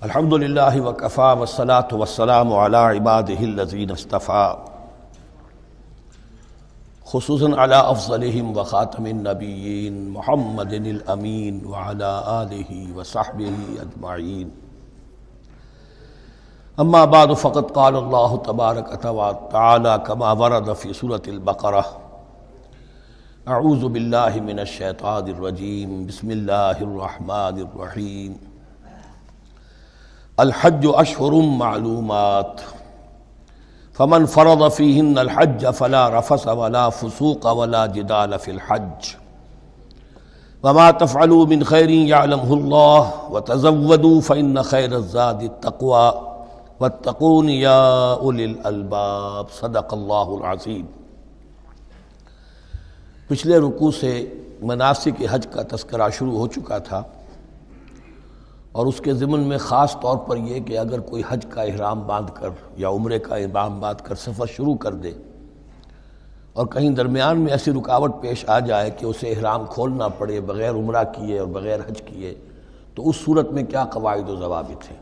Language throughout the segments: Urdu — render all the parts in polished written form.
الحمد للہ وکفی والصلاة والسلام علی عبادہ الذین اصطفیٰ، خصوصاً علی افضلہم وخاتم النبیین محمد الامین وعلی آلہ وصحبہ اجمعین۔ اما بعد فقد قال اللہ تبارک وتعالی کما ورد فی سورۃ البقرہ: اعوذ باللہ من الشیطان الرجیم، بسم اللہ الرحمن الرحیم۔ الحج اشہر معلومات فمن فرض فیہن الحج فلا رفث ولا فسوق ولا جدال فی الحج وما تفعلوا من خیر یعلمہ اللہ وتزودوا فإن خیر الزاد التقوی واتقون یا اولی الالباب۔ صدق اللہ العظیم۔ پچھلے رکوع سے مناسک حج کا تذکرہ شروع ہو چکا تھا، اور اس کے ضمن میں خاص طور پر یہ کہ اگر کوئی حج کا احرام باندھ کر یا عمرے کا احرام باندھ کر سفر شروع کر دے اور کہیں درمیان میں ایسی رکاوٹ پیش آ جائے کہ اسے احرام کھولنا پڑے بغیر عمرہ کیے اور بغیر حج کیے، تو اس صورت میں کیا قواعد و ضوابط ہیں۔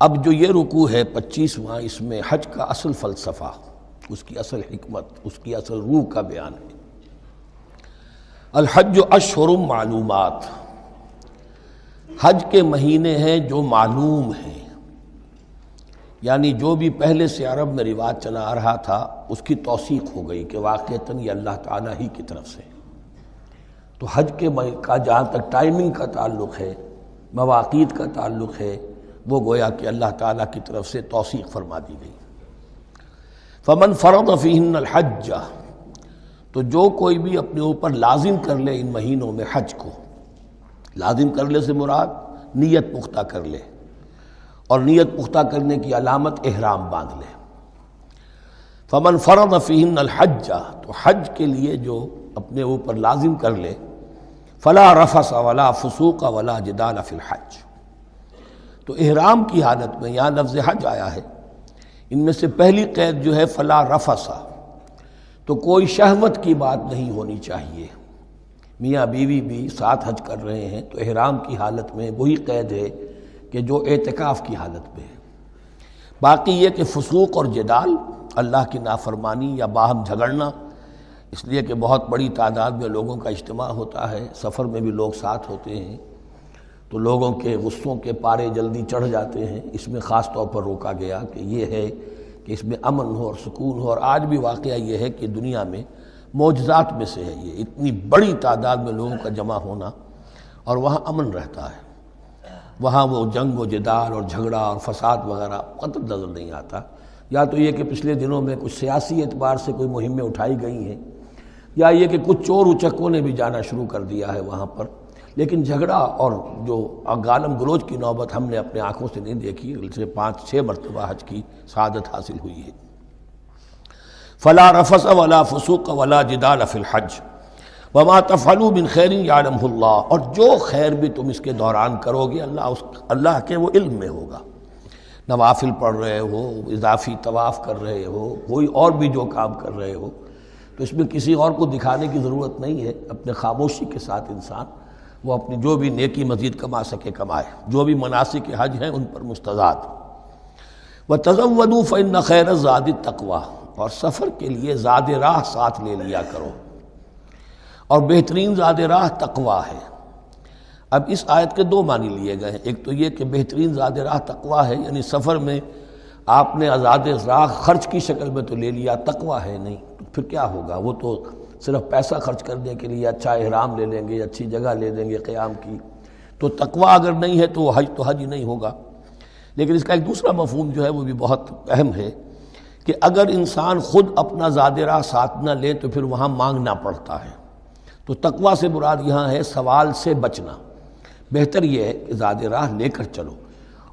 اب جو یہ رکوع ہے 25واں، اس میں حج کا اصل فلسفہ، اس کی اصل حکمت، اس کی اصل روح کا بیان ہے۔ الحج اشہر معلومات، حج کے مہینے ہیں جو معلوم ہیں، یعنی جو بھی پہلے سے عرب میں رواج چلا آ رہا تھا اس کی توثیق ہو گئی کہ واقعتاً یہ اللہ تعالیٰ ہی کی طرف سے۔ تو حج کے کا جہاں تک ٹائمنگ کا تعلق ہے، مواقیت کا تعلق ہے، وہ گویا کہ اللہ تعالیٰ کی طرف سے توثیق فرما دی گئی۔ فمن فرض فیہن الحج، تو جو کوئی بھی اپنے اوپر لازم کر لے ان مہینوں میں حج کو، لازم کر لے سے مراد نیت پختہ کر لے، اور نیت پختہ کرنے کی علامت احرام باندھ لے۔ فمن فرض فیہن الحج، تو حج کے لیے جو اپنے اوپر لازم کر لے، فلا رفث ولا فسوق ولا جدال فی الحج، تو احرام کی حالت میں یہاں لفظ حج آیا ہے، ان میں سے پہلی قید جو ہے فلا رفث، تو کوئی شہوت کی بات نہیں ہونی چاہیے۔ میاں بیوی بھی ساتھ حج کر رہے ہیں تو احرام کی حالت میں وہی قید ہے کہ جو اعتکاف کی حالت میں ہے۔ باقی یہ کہ فسوق اور جدال، اللہ کی نافرمانی یا باہم جھگڑنا، اس لیے کہ بہت بڑی تعداد میں لوگوں کا اجتماع ہوتا ہے، سفر میں بھی لوگ ساتھ ہوتے ہیں، تو لوگوں کے غصوں کے پارے جلدی چڑھ جاتے ہیں، اس میں خاص طور پر روکا گیا کہ یہ ہے کہ اس میں امن ہو اور سکون ہو۔ اور آج بھی واقعہ یہ ہے کہ دنیا میں معجزات میں سے ہے یہ، اتنی بڑی تعداد میں لوگوں کا جمع ہونا، اور وہاں امن رہتا ہے، وہاں وہ جنگ و جدال اور جھگڑا اور فساد وغیرہ قطعاً نظر نہیں آتا۔ یا تو یہ کہ پچھلے دنوں میں کچھ سیاسی اعتبار سے کوئی مہمیں اٹھائی گئی ہیں، یا یہ کہ کچھ چور اچکوں نے بھی جانا شروع کر دیا ہے وہاں پر، لیکن جھگڑا اور جو گالم گلوچ کی نوبت ہم نے اپنے آنکھوں سے نہیں دیکھی، سے 5-6 مرتبہ حج کی سعادت حاصل ہوئی ہے۔ فلا رفث ولا فسوق ولا جدال فی الحج وما تفعلوا من خیر یعلمہ اللہ، اور جو خیر بھی تم اس کے دوران کرو گے اللہ کے وہ علم میں ہوگا۔ نوافل پڑھ رہے ہو، اضافی طواف کر رہے ہو، کوئی اور بھی جو کام کر رہے ہو، تو اس میں کسی اور کو دکھانے کی ضرورت نہیں ہے، اپنے خاموشی کے ساتھ انسان وہ اپنی جو بھی نیکی مزید کما سکے کمائے، جو بھی مناسک حج ہیں ان پر مستزاد۔ وَتَزَوَّدُوا فَإِنَّ خَيْرَ الزَّادِ التَّقْوَىٰ، اور سفر کے لیے زاد راہ ساتھ لے لیا کرو، اور بہترین زاد راہ تقویٰ ہے۔ اب اس آیت کے 2 معنی لیے گئے ہیں، ایک تو یہ کہ بہترین زاد راہ تقویٰ ہے، یعنی سفر میں آپ نے زاد راہ خرچ کی شکل میں تو لے لیا، تقویٰ ہے نہیں، تو پھر کیا ہوگا؟ وہ تو صرف پیسہ خرچ کرنے کے لیے اچھا احرام لے لیں گے، اچھی جگہ لے لیں گے قیام کی، تو تقویٰ اگر نہیں ہے تو حج تو حج ہی نہیں ہوگا۔ لیکن اس کا ایک دوسرا مفہوم جو ہے وہ بھی بہت اہم ہے کہ اگر انسان خود اپنا زاد راہ ساتھ نہ لے تو پھر وہاں مانگنا پڑتا ہے، تو تقویٰ سے مراد یہاں ہے سوال سے بچنا۔ بہتر یہ ہے کہ زاد راہ لے کر چلو،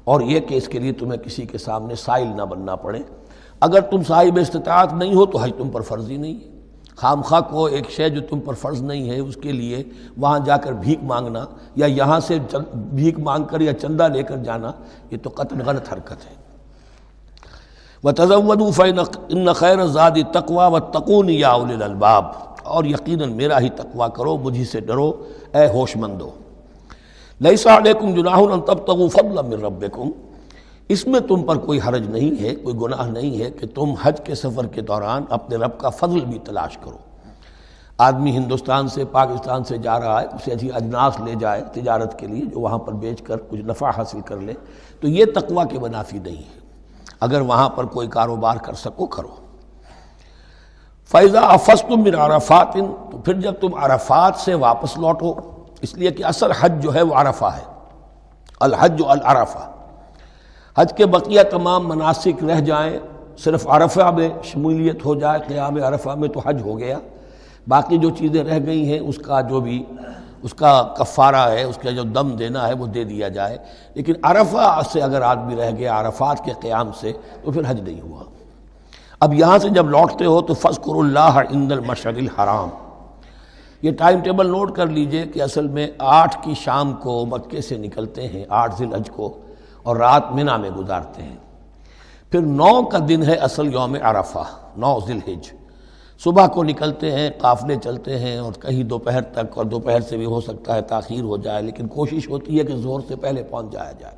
اور یہ کہ اس کے لیے تمہیں کسی کے سامنے سائل نہ بننا پڑے۔ اگر تم صاحب استطاعت نہیں ہو تو حج تم پر فرض ہی نہیں ہے۔ خام خواہ کو ایک شے جو تم پر فرض نہیں ہے اس کے لیے وہاں جا کر بھیک مانگنا، یا یہاں سے بھیک مانگ کر یا چندہ لے کر جانا، یہ تو قطعاً غلط حرکت ہے۔ وَتَزَوَّدُوا فَإِنَّ خَيْرَ الزَّادِ التَّقْوَىٰ وَاتَّقُونِ یَا أُولِي الْأَلْبَابِ، اور یقیناً میرا ہی تقویٰ کرو، مجھی سے ڈرو اے ہوش مندو۔ لیس علیکم جناح ان تبتغوا فضلا من ربکم، اس میں تم پر کوئی حرج نہیں ہے، کوئی گناہ نہیں ہے کہ تم حج کے سفر کے دوران اپنے رب کا فضل بھی تلاش کرو۔ آدمی ہندوستان سے پاکستان سے جا رہا ہے، اسے ایسی اجناس لے جائے تجارت کے لیے جو وہاں پر بیچ کر کچھ نفع حاصل کر لے، تو یہ تقویٰ کے منافی نہیں ہے۔ اگر وہاں پر کوئی کاروبار کر سکو کرو۔ فَإِذَا أَفَضْتُم مِّنْ عَرَفَاتٍ، تو پھر جب تم عرفات سے واپس لوٹو، اس لیے کہ اصل حج جو ہے وہ عرفہ ہے، الحج العرفہ۔ حج کے بقیہ تمام مناسک رہ جائیں، صرف عرفہ میں شمولیت ہو جائے، قیام عرفہ میں تو حج ہو گیا، باقی جو چیزیں رہ گئی ہیں اس کا جو بھی اس کا کفارہ ہے، اس کا جو دم دینا ہے وہ دے دیا جائے۔ لیکن عرفہ سے اگر آدمی رہ گیا عرفات کے قیام سے تو پھر حج نہیں ہوا۔ اب یہاں سے جب لوٹتے ہو تو فاذکروا اللہ عند المشعر الحرام، یہ ٹائم ٹیبل نوٹ کر لیجئے کہ اصل میں 8 کی شام کو مکے سے نکلتے ہیں 8 ذی الحج کو، اور رات منی میں گزارتے ہیں۔ پھر 9 کا دن ہے اصل یوم عرفہ، 9 ذی الحج، صبح کو نکلتے ہیں، قافلے چلتے ہیں اور کہیں دوپہر تک، اور دوپہر سے بھی ہو سکتا ہے تاخیر ہو جائے، لیکن کوشش ہوتی ہے کہ ظہر سے پہلے پہنچ جایا جائے،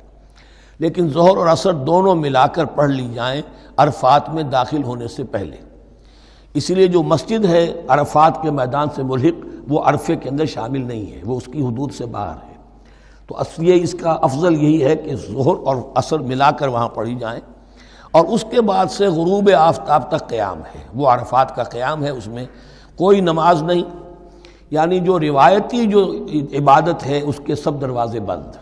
لیکن ظہر اور عصر دونوں ملا کر پڑھ لی جائیں عرفات میں داخل ہونے سے پہلے۔ اسی لیے جو مسجد ہے عرفات کے میدان سے ملحق وہ عرفے کے اندر شامل نہیں ہے، وہ اس کی حدود سے باہر ہے۔ تو اصلی اس کا افضل یہی ہے کہ ظہر اور عصر ملا کر وہاں پڑھی جائیں، اور اس کے بعد سے غروب آفتاب تک قیام ہے، وہ عرفات کا قیام ہے، اس میں کوئی نماز نہیں، یعنی جو روایتی جو عبادت ہے اس کے سب دروازے بند۔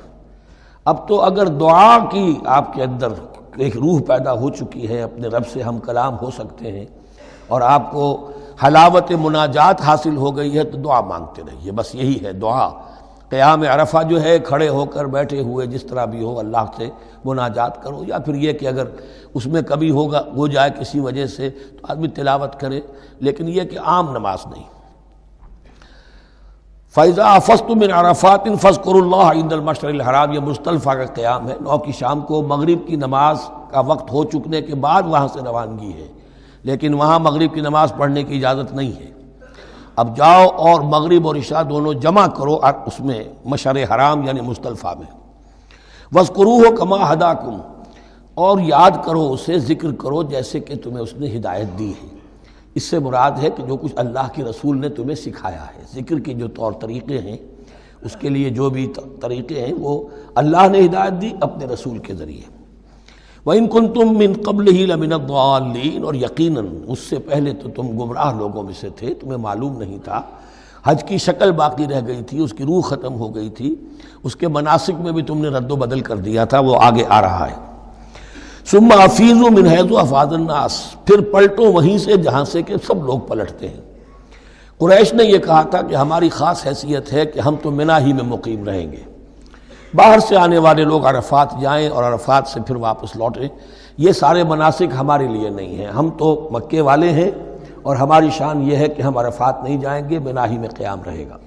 اب تو اگر دعا کی آپ کے اندر ایک روح پیدا ہو چکی ہے، اپنے رب سے ہم کلام ہو سکتے ہیں، اور آپ کو حلاوت مناجات حاصل ہو گئی ہے، تو دعا مانگتے رہیے، بس یہی ہے دعا۔ قیام عرفہ جو ہے کھڑے ہو کر بیٹھے ہوئے جس طرح بھی ہو اللہ سے مناجات کرو، یا پھر یہ کہ اگر اس میں کبھی ہو جائے کسی وجہ سے تو آدمی تلاوت کرے، لیکن یہ کہ عام نماز نہیں۔ فَإِذَا أَفَضْتُم مِّنْ عَرَفَاتٍ فاذكروا اللَّهَ عِندَ الْمَشْعَرِ الْحَرَامِ، یہ مزدلفہ کا قیام ہے، 9 کی شام کو مغرب کی نماز کا وقت ہو چکنے کے بعد وہاں سے روانگی ہے، لیکن وہاں مغرب کی نماز پڑھنے کی اجازت نہیں ہے۔ اب جاؤ اور مغرب اور عشاء دونوں جمع کرو اس میں مشعر حرام یعنی مزدلفہ میں۔ وَاذْكُرُوهُ كَمَا هَدَاكُمْ، اور یاد کرو اسے، ذکر کرو جیسے کہ تمہیں اس نے ہدایت دی ہے۔ اس سے مراد ہے کہ جو کچھ اللہ کے رسول نے تمہیں سکھایا ہے، ذکر کے جو طور طریقے ہیں، اس کے لیے جو بھی طریقے ہیں وہ اللہ نے ہدایت دی اپنے رسول کے ذریعے۔ وَإِن كُنتُم مِّن قَبْلِهِ لَمِنَ الضَّالِّينَ، اور یقیناً اس سے پہلے تو تم گمراہ لوگوں میں سے تھے، تمہیں معلوم نہیں تھا، حج کی شکل باقی رہ گئی تھی، اس کی روح ختم ہو گئی تھی، اس کے مناسک میں بھی تم نے رد و بدل کر دیا تھا، وہ آگے آ رہا ہے۔ ثُمَّ أَفِيضُوا مِنْ حَيْثُ أَفَاضَ النَّاسُ، پھر پلٹو وہیں سے جہاں سے کہ سب لوگ پلٹتے ہیں۔ قریش نے یہ کہا تھا کہ ہماری خاص حیثیت ہے کہ ہم تو منی ہی میں مقیم رہیں گے، باہر سے آنے والے لوگ عرفات جائیں اور عرفات سے پھر واپس لوٹیں، یہ سارے مناسک ہمارے لیے نہیں ہیں، ہم تو مکے والے ہیں اور ہماری شان یہ ہے کہ ہم عرفات نہیں جائیں گے، منی ہی میں قیام رہے گا۔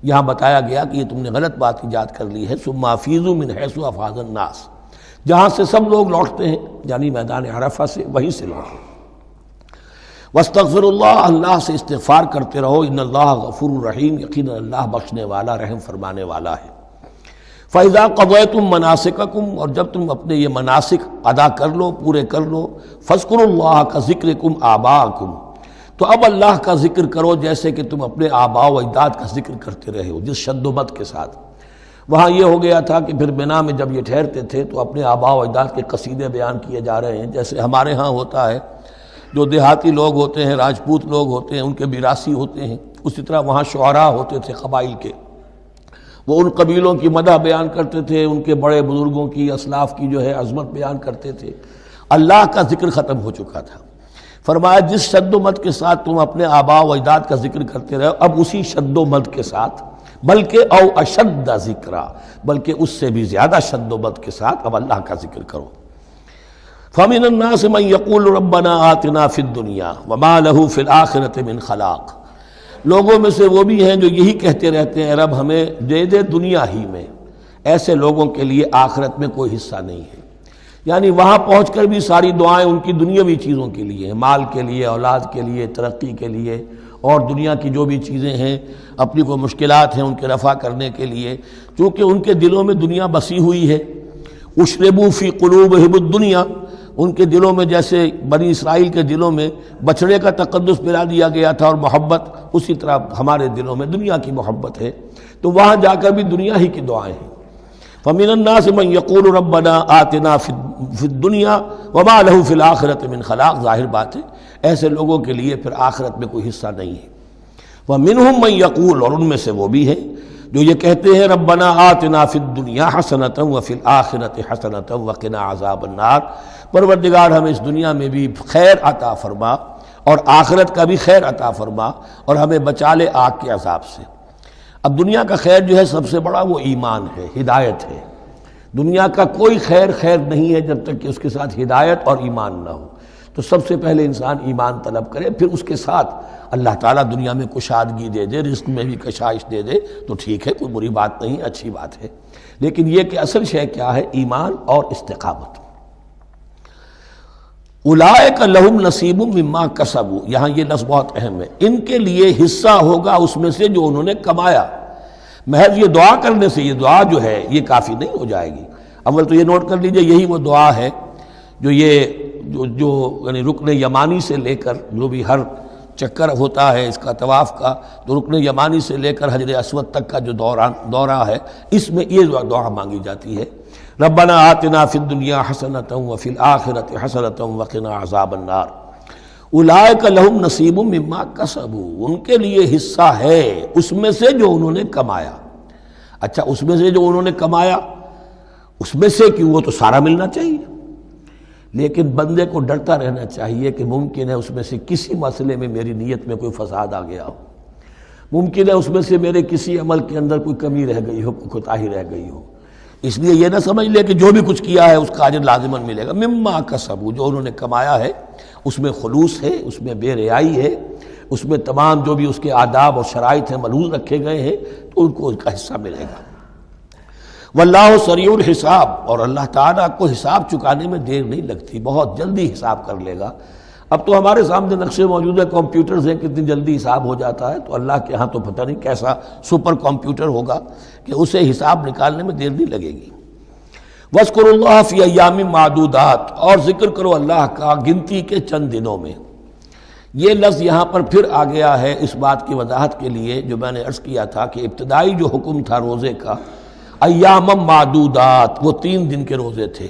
یہاں بتایا گیا کہ یہ تم نے غلط بات ایجاد کر لی ہے، ثم افیضوا من حیث افاض الناس، جہاں سے سب لوگ لوٹتے ہیں یعنی میدان عرفہ سے، وہیں سے لوٹیں۔ واستغفروا اللہ، اللہ سے استغفار کرتے رہو، ان اللہ غفور رحیم، یقیناً اللہ بخشنے والا رحم فرمانے والا ہے۔ فَإِذَا قَضَيْتُم مَّنَاسِكَكُمْ، اور جب تم اپنے یہ مناسک ادا کر لو، پورے کر لو، فاذكروا اللہ كذكركم آباءكم، تو اب اللہ کا ذکر کرو جیسے کہ تم اپنے آباء و اجداد کا ذکر کرتے رہے ہو، جس شد و مد کے ساتھ۔ وہاں یہ ہو گیا تھا کہ پھر منی میں جب یہ ٹھہرتے تھے تو اپنے آباء و اجداد کے قصیدے بیان کیے جا رہے ہیں، جیسے ہمارے ہاں ہوتا ہے، جو دیہاتی لوگ ہوتے ہیں، راجپوت لوگ ہوتے ہیں، ان کے میراثی ہوتے ہیں، اسی طرح وہاں شعراء ہوتے تھے قبائل کے، وہ ان قبیلوں کی مدح بیان کرتے تھے، ان کے بڑے بزرگوں کی، اسلاف کی جو ہے عظمت بیان کرتے تھے۔ اللہ کا ذکر ختم ہو چکا تھا، فرمایا جس شد و مد کے ساتھ تم اپنے آباء و اجداد کا ذکر کرتے رہے، اب اسی شد و مد کے ساتھ، بلکہ او اشد ذکرا، بلکہ اس سے بھی زیادہ شد و مد کے ساتھ اب اللہ کا ذکر کرو۔ فَمِنَ النَّاسِ مَن يَقُولُ رَبَّنَا آتِنَا فِي الدُّنْيَا وَمَا لَهُ فِي الْآخِرَةِ مِنْ خَلَاقٍ، لوگوں میں سے وہ بھی ہیں جو یہی کہتے رہتے ہیں رب ہمیں دے دے دنیا ہی میں، ایسے لوگوں کے لیے آخرت میں کوئی حصہ نہیں ہے۔ یعنی وہاں پہنچ کر بھی ساری دعائیں ان کی دنیاوی چیزوں کے لیے ہیں، مال کے لیے، اولاد کے لیے، ترقی کے لیے، اور دنیا کی جو بھی چیزیں ہیں، اپنی کوئی مشکلات ہیں ان کے رفع کرنے کے لیے، چونکہ ان کے دلوں میں دنیا بسی ہوئی ہے۔ اشربوا فی قلوبہم الدنیا، ان کے دلوں میں جیسے بنی اسرائیل کے دلوں میں بچڑے کا تقدس ملا دیا گیا تھا اور محبت، اسی طرح ہمارے دلوں میں دنیا کی محبت ہے، تو وہاں جا کر بھی دنیا ہی کی دعائیں ہیں۔ فَمِنَ النَّاسِ مَن يَقُولُ رَبَّنَا آتِنَا فِي الدُّنْيَا وَمَا لَهُ فِي الْآخِرَةِ مِنْ خَلَاقٍ، ظاہر بات ہے ایسے لوگوں کے لیے پھر آخرت میں کوئی حصہ نہیں ہے۔ وَمِنْهُم مَن يَقُولُ، اور ان میں سے وہ بھی ہیں جو یہ کہتے ہیں ربنا آتنا فی الدنیا حسنۃ وفی الآخرۃ حسنۃ وقنا عذاب النار، پروردگار ہمیں اس دنیا میں بھی خیر عطا فرما اور آخرت کا بھی خیر عطا فرما اور ہمیں بچا لے آگ کے عذاب سے۔ اب دنیا کا خیر جو ہے سب سے بڑا وہ ایمان ہے، ہدایت ہے۔ دنیا کا کوئی خیر نہیں ہے جب تک کہ اس کے ساتھ ہدایت اور ایمان نہ ہو، تو سب سے پہلے انسان ایمان طلب کرے، پھر اس کے ساتھ اللہ تعالیٰ دنیا میں کشادگی دے دے، رزق میں بھی کشائش دے دے تو ٹھیک ہے، کوئی بری بات نہیں، اچھی بات ہے، لیکن یہ کہ اصل شے کیا ہے؟ ایمان اور استقامت۔ اولئک لہم نصیب مما کسبوا، یہاں یہ لفظ بہت اہم ہے، ان کے لیے حصہ ہوگا اس میں سے جو انہوں نے کمایا۔ محض یہ دعا کرنے سے، یہ دعا جو ہے یہ کافی نہیں ہو جائے گی۔ اول تو یہ نوٹ کر لیجئے، یہی وہ دعا ہے جو یعنی رکن یمانی سے لے کر جو بھی ہر چکر ہوتا ہے اس کا طواف کا، تو رکن یمانی سے لے کر حجر اسود تک کا جو دورہ ہے، اس میں یہ دعا مانگی جاتی ہے، ربنا آتنا فی الدنیا حسنۃ وفی الآخرۃ حسنۃ وقنا عذاب النار۔ اولئک لہم نصیب مما کسبوا، ان کے لیے حصہ ہے اس میں سے جو انہوں نے کمایا۔ اچھا، اس میں سے جو انہوں نے کمایا، اس میں سے کیوں؟ وہ تو سارا ملنا چاہیے، لیکن بندے کو ڈرتا رہنا چاہیے کہ ممکن ہے اس میں سے کسی مسئلے میں میری نیت میں کوئی فساد آ گیا ہو، ممکن ہے اس میں سے میرے کسی عمل کے اندر کوئی کمی رہ گئی ہو، کوئی کوتاہی رہ گئی ہو۔ اس لیے یہ نہ سمجھ لے کہ جو بھی کچھ کیا ہے اس کا اجر لازماً ملے گا۔ مما کسبوا، جو انہوں نے کمایا ہے اس میں خلوص ہے، اس میں بے ریائی ہے، اس میں تمام جو بھی اس کے آداب اور شرائط ہیں ملحوظ رکھے گئے ہیں، تو ان کو اس کا حصہ ملے گا۔ واللہ سریع الحساب، اور اللہ تعالیٰ کو حساب چکانے میں دیر نہیں لگتی، بہت جلدی حساب کر لے گا۔ اب تو ہمارے سامنے نقشے موجود ہیں، کمپیوٹرز ہیں، کتنی جلدی حساب ہو جاتا ہے، تو اللہ کے ہاں تو پتہ نہیں کیسا سپر کمپیوٹر ہوگا کہ اسے حساب نکالنے میں دیر نہیں لگے گی۔ وَاذْكُرُوا اللَّهَ فِي أَيَّامٍ مَّعْدُودَاتٍ، اور ذکر کرو اللہ کا گنتی کے چند دنوں میں۔ یہ لفظ یہاں پر پھر آ گیا ہے اس بات کی وضاحت کے لیے جو میں نے عرض کیا تھا کہ ابتدائی جو حکم تھا روزے کا، ایام معدودات، وہ 3 دن کے روزے تھے،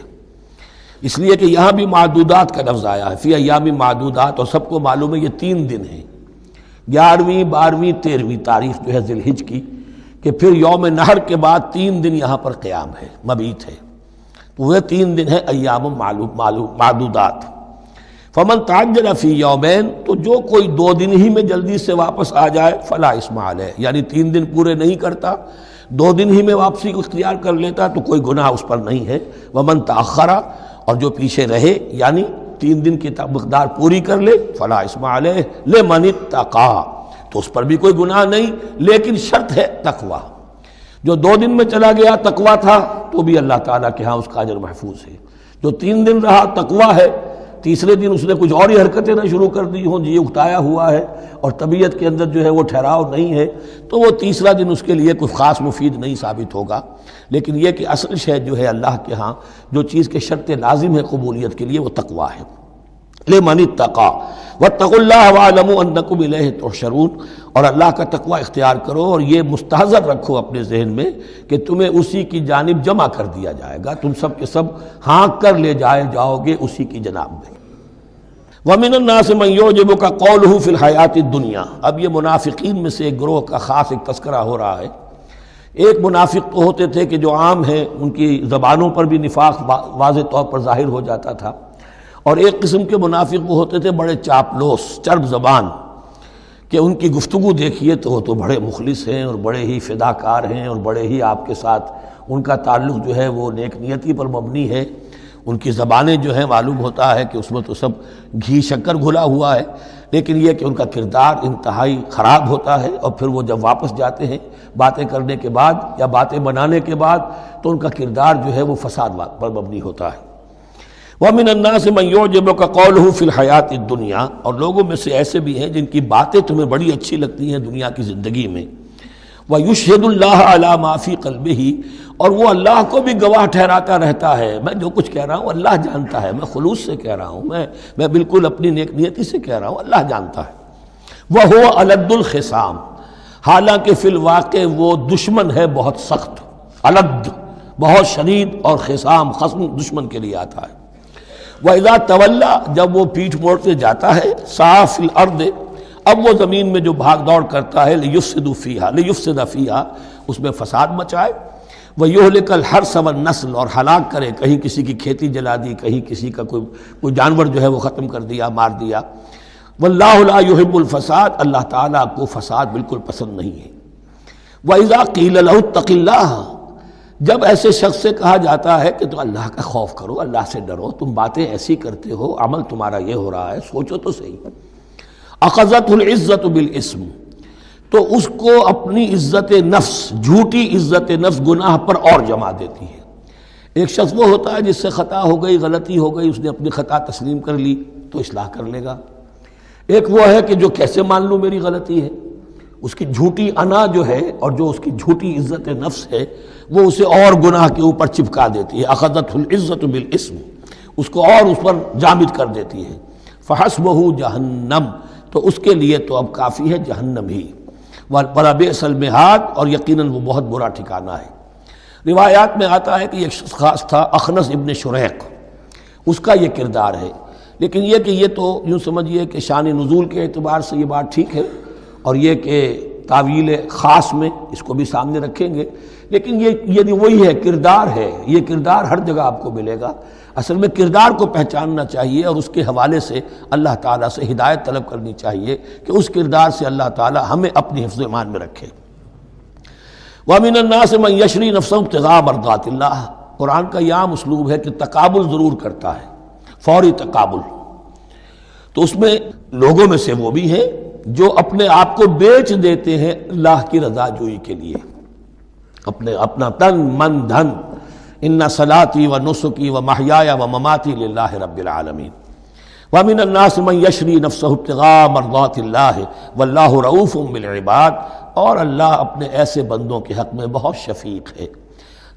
اس لیے کہ یہاں بھی معدودات کا لفظ آیا ہے، فی ایام معدودات، اور سب کو معلوم ہے یہ 3 دن ہیں، 11ویں 12ویں 13ویں تاریخ جو ہے ذی الحج کی، کہ پھر یوم نحر کے بعد 3 دن یہاں پر قیام ہے، مبیت ہے، تو وہ 3 دن ہے ایام معدودات۔ فمن تعجل فی یومین، تو جو کوئی 2 دن ہی میں جلدی سے واپس آ جائے، فلا اثم علیہ، یعنی 3 دن پورے نہیں کرتا، 2 دن ہی میں واپسی کو اختیار کر لیتا تو کوئی گناہ اس پر نہیں ہے۔ ومن تأخر، اور جو پیچھے رہے یعنی 3 دن کی مقدار پوری کر لے، فلا اثم علیہ لمن اتقی، تو اس پر بھی کوئی گناہ نہیں، لیکن شرط ہے تقوی۔ جو 2 دن میں چلا گیا تقوی تھا تو بھی اللہ تعالیٰ کے ہاں اس کا اجر محفوظ ہے، جو 3 دن رہا تقوی ہے، تیسرے دن اس نے کچھ اور ہی حرکتیں نہ شروع کر دی ہوں، جی اکتایا ہوا ہے اور طبیعت کے اندر جو ہے وہ ٹھہراؤ نہیں ہے، تو وہ تیسرا دن اس کے لیے کوئی خاص مفید نہیں ثابت ہوگا۔ لیکن یہ کہ اصل شے جو ہے اللہ کے ہاں جو چیز کے شرط لازم ہے قبولیت کے لیے وہ تقوی ہے۔ لمن اتقی واتقوا اللہ واعلموا انکم الیہ تحشرون، اور اللہ کا تقوی اختیار کرو اور یہ مستحضر رکھو اپنے ذہن میں کہ تمہیں اسی کی جانب جمع کر دیا جائے گا، تم سب کے سب ہانک کر لے جاؤ گے اسی کی جناب میں۔ وَمِنَ النَّاسِ مَن يُعْجِبُكَ قَوْلُهُ فِي الْحَيَاةِ الدُّنْيَا، اب یہ منافقین میں سے ایک گروہ کا خاص ایک تذکرہ ہو رہا ہے۔ ایک منافق تو ہوتے تھے کہ جو عام ہیں، ان کی زبانوں پر بھی نفاق واضح طور پر ظاہر ہو جاتا تھا، اور ایک قسم کے منافق وہ ہوتے تھے بڑے چاپلوس، چرب زبان، کہ ان کی گفتگو دیکھیے تو وہ تو بڑے مخلص ہیں اور بڑے ہی فداکار ہیں اور بڑے ہی آپ کے ساتھ ان کا تعلق جو ہے وہ نیک نیتی پر مبنی ہے، ان کی زبانیں جو ہیں معلوم ہوتا ہے کہ اس میں تو سب گھی شکر گھلا ہوا ہے، لیکن یہ کہ ان کا کردار انتہائی خراب ہوتا ہے، اور پھر وہ جب واپس جاتے ہیں باتیں کرنے کے بعد یا باتیں بنانے کے بعد تو ان کا کردار جو ہے وہ فساد پر مبنی ہوتا ہے۔ وَمِنَ النَّاسِ مَن يُعْجِبُكَ قَوْلُهُ فِي الْحَيَاةِ الدُّنْيَا، اور لوگوں میں سے ایسے بھی ہیں جن کی باتیں تمہیں بڑی اچھی لگتی ہیں دنیا کی زندگی میں، وَيُشْهِدُ اللَّهَ عَلَى مَا فِي قَلْبِهِ، اور وہ اللہ کو بھی گواہ ٹھہراتا رہتا ہے، میں جو کچھ کہہ رہا ہوں اللہ جانتا ہے، میں خلوص سے کہہ رہا ہوں، میں بالکل اپنی نیک نیتی سے کہہ رہا ہوں، اللہ جانتا ہے۔ وَهُوَ أَلَدُّ الْخِصَامِ، حالانکہ فی الواقع وہ دشمن ہے بہت سخت، الد بہت شدید، اور خصام خصم دشمن کے لیے آتا ہے۔ وَإِذَا تَوَلَّى، جب وہ پیٹھ موڑتے جاتا ہے، سعى فِي الْأَرْضِ، اب وہ زمین میں جو بھاگ دوڑ کرتا ہے، لِيُفْسِدَ فِيهَا، اس میں فساد مچائے، وَيُهْلِكَ الْحَرْثَ وَالنَّسْلَ، اور ہلاک کرے، کہیں کسی کی کھیتی جلا دی، کہیں کسی کا کوئی جانور جو ہے وہ ختم کر دیا، مار دیا۔ وَاللَّهُ لَا يُحِبُّ الْفَسَادَ، اللہ تعالیٰ کو فساد بالکل پسند نہیں ہے۔ وَإِذَا قِيلَ لَهُ اتَّقِ اللَّهَ، جب ایسے شخص سے کہا جاتا ہے کہ تو اللہ کا خوف کرو، اللہ سے ڈرو، تم باتیں ایسی کرتے ہو، عمل تمہارا یہ ہو رہا ہے، سوچو تو صحیح۔ اخذته العزت بالاسم، تو اس کو اپنی عزت نفس، جھوٹی عزت نفس گناہ پر اور جما دیتی ہے۔ ایک شخص وہ ہوتا ہے جس سے خطا ہو گئی، غلطی ہو گئی، اس نے اپنی خطا تسلیم کر لی تو اصلاح کر لے گا۔ ایک وہ ہے کہ جو کیسے مان لوں میری غلطی ہے، اس کی جھوٹی انا جو ہے اور جو اس کی جھوٹی عزت نفس ہے وہ اسے اور گناہ کے اوپر چپکا دیتی ہے۔ اخذته العزت بالاسم، اس کو اور اس پر جامد کر دیتی ہے۔ فحسبه جہنم، تو اس کے لیے تو اب کافی ہے جہنم ہی۔ وَلَبِئْسَ الْمِہَادُ، اور یقیناً وہ بہت برا ٹھکانہ ہے۔ روایات میں آتا ہے کہ ایک شخص خاص تھا، اخنس ابن شریق، اس کا یہ کردار ہے، لیکن یہ کہ یہ تو یوں سمجھیے کہ شان نزول کے اعتبار سے یہ بات ٹھیک ہے، اور یہ کہ تعویل خاص میں اس کو بھی سامنے رکھیں گے، لیکن یہ وہی ہے، کردار ہے، یہ کردار ہر جگہ آپ کو ملے گا۔ اصل میں کردار کو پہچاننا چاہیے اور اس کے حوالے سے اللہ تعالیٰ سے ہدایت طلب کرنی چاہیے کہ اس کردار سے اللہ تعالیٰ ہمیں اپنی حفظ ایمان میں رکھے۔ وَمِنَ النَّاسِ مَن يَشْرِي نَفْسَهُ ابْتِغَاءَ مَرْضَاتِ اللَّهِ، قرآن کا یہ عام اسلوب ہے کہ تقابل ضرور کرتا ہے، فوری تقابل۔ تو اس میں لوگوں میں سے وہ بھی ہیں جو اپنے آپ کو بیچ دیتے ہیں اللہ کی رضا جوئی کے لیے، اپنا تن من دھن، ان صلاتی و نسکی و محیایا و مماتی للہ رب العالمین۔ ومن الناس من یشری نفسہ ابتغاء مرضات اللہ واللہ رؤوف بالعباد، اور اللہ اپنے ایسے بندوں کے حق میں بہت شفیق ہے۔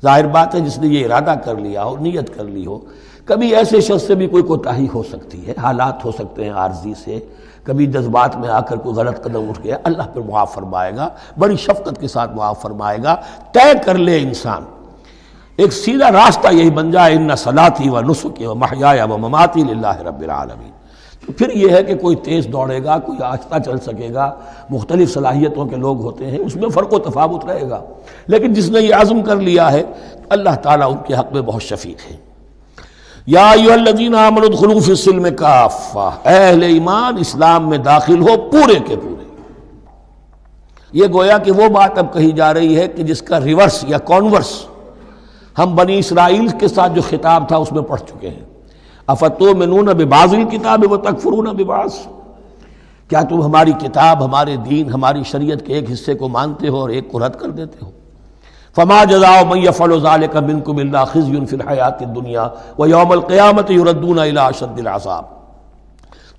ظاہر بات ہے جس نے یہ ارادہ کر لیا ہو، نیت کر لی ہو، کبھی ایسے شخص سے بھی کوئی کوتاہی ہو سکتی ہے، حالات ہو سکتے ہیں عارضی سے، کبھی جذبات میں آ کر کوئی غلط قدم اٹھ گیا، اللہ پھر معاف فرمائے گا، بڑی شفقت کے ساتھ معاف فرمائے گا۔ طے کر لے انسان، ایک سیدھا راستہ یہی بن جائے، ان صلاتی و نسکی و محیایا و مماتی للہ رب العالمین۔ تو پھر یہ ہے کہ کوئی تیز دوڑے گا، کوئی آہستہ چل سکے گا، مختلف صلاحیتوں کے لوگ ہوتے ہیں، اس میں فرق و تفاوت رہے گا، لیکن جس نے یہ عزم کر لیا ہے اللہ تعالیٰ ان کے حق میں بہت شفیق ہے۔ یا ایھا الذین آمنوا ادخلوا فی السلم کافہ، اے اہل ایمان اسلام میں داخل ہو پورے کے پورے۔ یہ گویا کہ وہ بات اب کہی جا رہی ہے کہ جس کا ریورس یا کانورس ہم بنی اسرائیل کے ساتھ جو خطاب تھا اس میں پڑھ چکے ہیں۔ افتؤمنون ببعض الکتاب وتکفرون ببعض، کیا تم ہماری کتاب، ہمارے دین، ہماری شریعت کے ایک حصے کو مانتے ہو اور ایک کو رد کر دیتے ہو؟ فما جزاء من يفعل ذلك منكم الا خزي في الحياة الدنيا ويوم القيامة يردون الى اشد العذاب،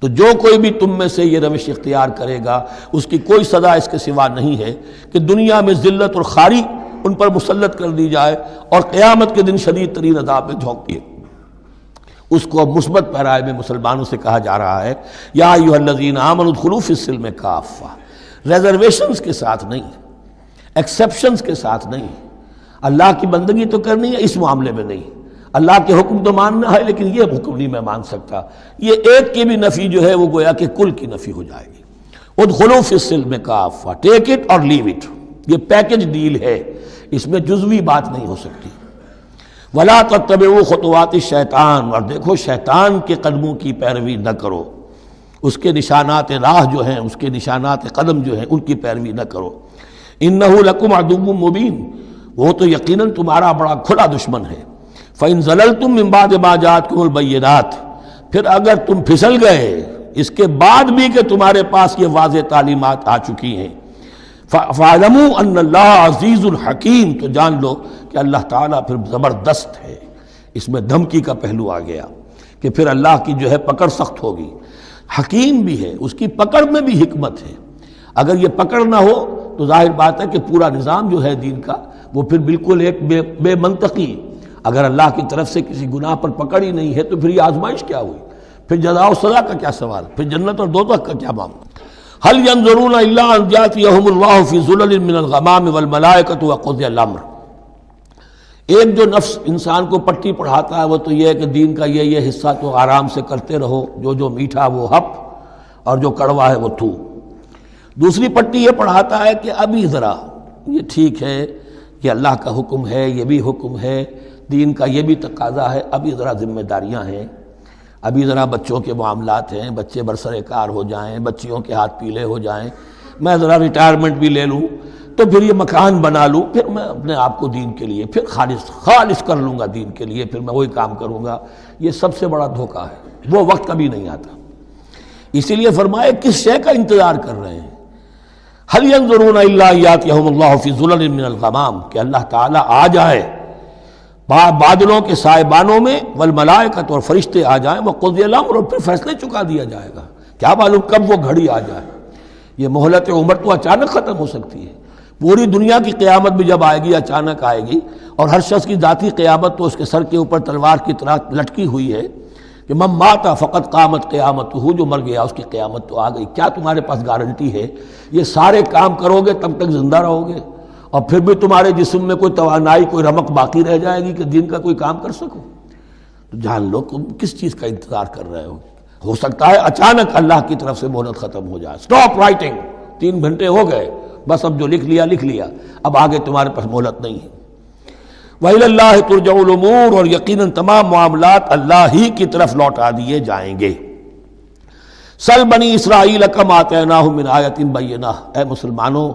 تو جو کوئی بھی تم میں سے یہ روش اختیار کرے گا اس کی کوئی سزا اس کے سوا نہیں ہے کہ دنیا میں ذلت اور خواری ان پر مسلط کر دی جائے اور قیامت کے دن شدید ترین عذاب میں جھونک دیے۔ اس کو اب مثبت پیرائے میں مسلمانوں سے کہا جا رہا ہے، یا ایھا الذین آمنوا ادخلوا فی السلم کافہ، ریزرویشنز کے ساتھ نہیں، ایکسیپشنز کے ساتھ نہیں۔ اللہ کی بندگی تو کرنی ہے، اس معاملے میں نہیں، اللہ کے حکم تو ماننا ہے لیکن یہ حکم نہیں میں مان سکتا، یہ ایک کی بھی نفی جو ہے وہ گویا کہ کل کی نفی ہو جائے گی۔ ادخلوا فی السلم کافہ، ٹیک اٹ اور لیو اٹ، یہ پیکج ڈیل ہے، اس میں جزوی بات نہیں ہو سکتی۔ ولا تتبعوا خطوات الشیطان، اور دیکھو شیطان کے قدموں کی پیروی نہ کرو، اس کے نشانات راہ جو ہیں، اس کے نشانات قدم جو ہیں ان کی پیروی نہ کرو۔ انہ لکم عدو مبین، وہ تو یقیناً تمہارا بڑا کھلا دشمن ہے۔ فإن زللتم من بعد ما جاءتکم البینات، پھر اگر تم پھسل گئے اس کے بعد بھی کہ تمہارے پاس یہ واضح تعلیمات آ چکی ہیں، فَاعْلَمُوا أَنَّ اللَّهَ عَزِيزٌ حَكِيمٌ، تو جان لو کہ اللہ تعالیٰ پھر زبردست ہے۔ اس میں دھمکی کا پہلو آ گیا کہ پھر اللہ کی جو ہے پکڑ سخت ہوگی۔ حکیم بھی ہے، اس کی پکڑ میں بھی حکمت ہے۔ اگر یہ پکڑ نہ ہو تو ظاہر بات ہے کہ پورا نظام جو ہے دین کا وہ پھر بالکل ایک بے منطقی، اگر اللہ کی طرف سے کسی گناہ پر پکڑ ہی نہیں ہے تو پھر یہ آزمائش کیا ہوئی، پھر جزا و سزا کا کیا سوال، پھر جنت اور دوزخ کا کیا معاملہ۔ هل ينظرون الا ان ياتيهم الله في ظلل من الغمام والملائكة وقضي الامر۔ ایک جو نفس انسان کو پٹی پڑھاتا ہے وہ تو یہ ہے کہ دین کا یہ حصہ تو آرام سے کرتے رہو، جو میٹھا وہ ہپ اور جو کڑوا ہے وہ تھو۔ دوسری پٹی یہ پڑھاتا ہے کہ ابھی ذرا یہ ٹھیک ہے، یہ اللہ کا حکم ہے، یہ بھی حکم ہے، دین کا یہ بھی تقاضا ہے، ابھی ذرا ذمہ داریاں ہیں، ابھی ذرا بچوں کے معاملات ہیں، بچے برسر کار ہو جائیں، بچیوں کے ہاتھ پیلے ہو جائیں، میں ذرا ریٹائرمنٹ بھی لے لوں تو پھر یہ مکان بنا لوں، پھر میں اپنے آپ کو دین کے لیے پھر خالص کر لوں گا، دین کے لیے پھر میں وہی کام کروں گا۔ یہ سب سے بڑا دھوکہ ہے، وہ وقت کبھی نہیں آتا۔ اسی لیے فرمائے کس شے کا انتظار کر رہے ہیں؟ هل ينظرون الا ياتيهم الله في ظلل من الغمام، کہ اللہ تعالیٰ آ جائے بادلوں کے سائبانوں میں، والملائکۃ اور فرشتے آ جائیں، وقضی الامر اور پھر فیصلے چکا دیا جائے گا۔ کیا معلوم کب وہ گھڑی آ جائے، یہ مہلت عمر تو اچانک ختم ہو سکتی ہے۔ پوری دنیا کی قیامت بھی جب آئے گی اچانک آئے گی، اور ہر شخص کی ذاتی قیامت تو اس کے سر کے اوپر تلوار کی طرح لٹکی ہوئی ہے کہ من مات فقط قامت قیامتہ، جو مر گیا اس کی قیامت تو آ گئی۔ کیا تمہارے پاس گارنٹی ہے یہ سارے کام کرو گے تب تک زندہ رہو گے اور پھر بھی تمہارے جسم میں کوئی توانائی، کوئی رمق باقی رہ جائے گی کہ دین کا کوئی کام کر سکو؟ تو جان لو تم کس چیز کا انتظار کر رہے ہو سکتا ہے اچانک اللہ کی طرف سے مہلت ختم ہو جائے، سٹاپ رائٹنگ، 3 گھنٹے ہو گئے، بس اب جو لکھ لیا، اب آگے تمہارے پاس مہلت نہیں ہے۔ وَإِلَى اللَّهِ تُرْجَعُ الْأُمُورُ، اور یقیناً تمام معاملات اللہ ہی کی طرف لوٹا دیے جائیں گے۔ سل بنی اسرائیل کم آتیناہم من آیۃ بینہ، اے مسلمانوں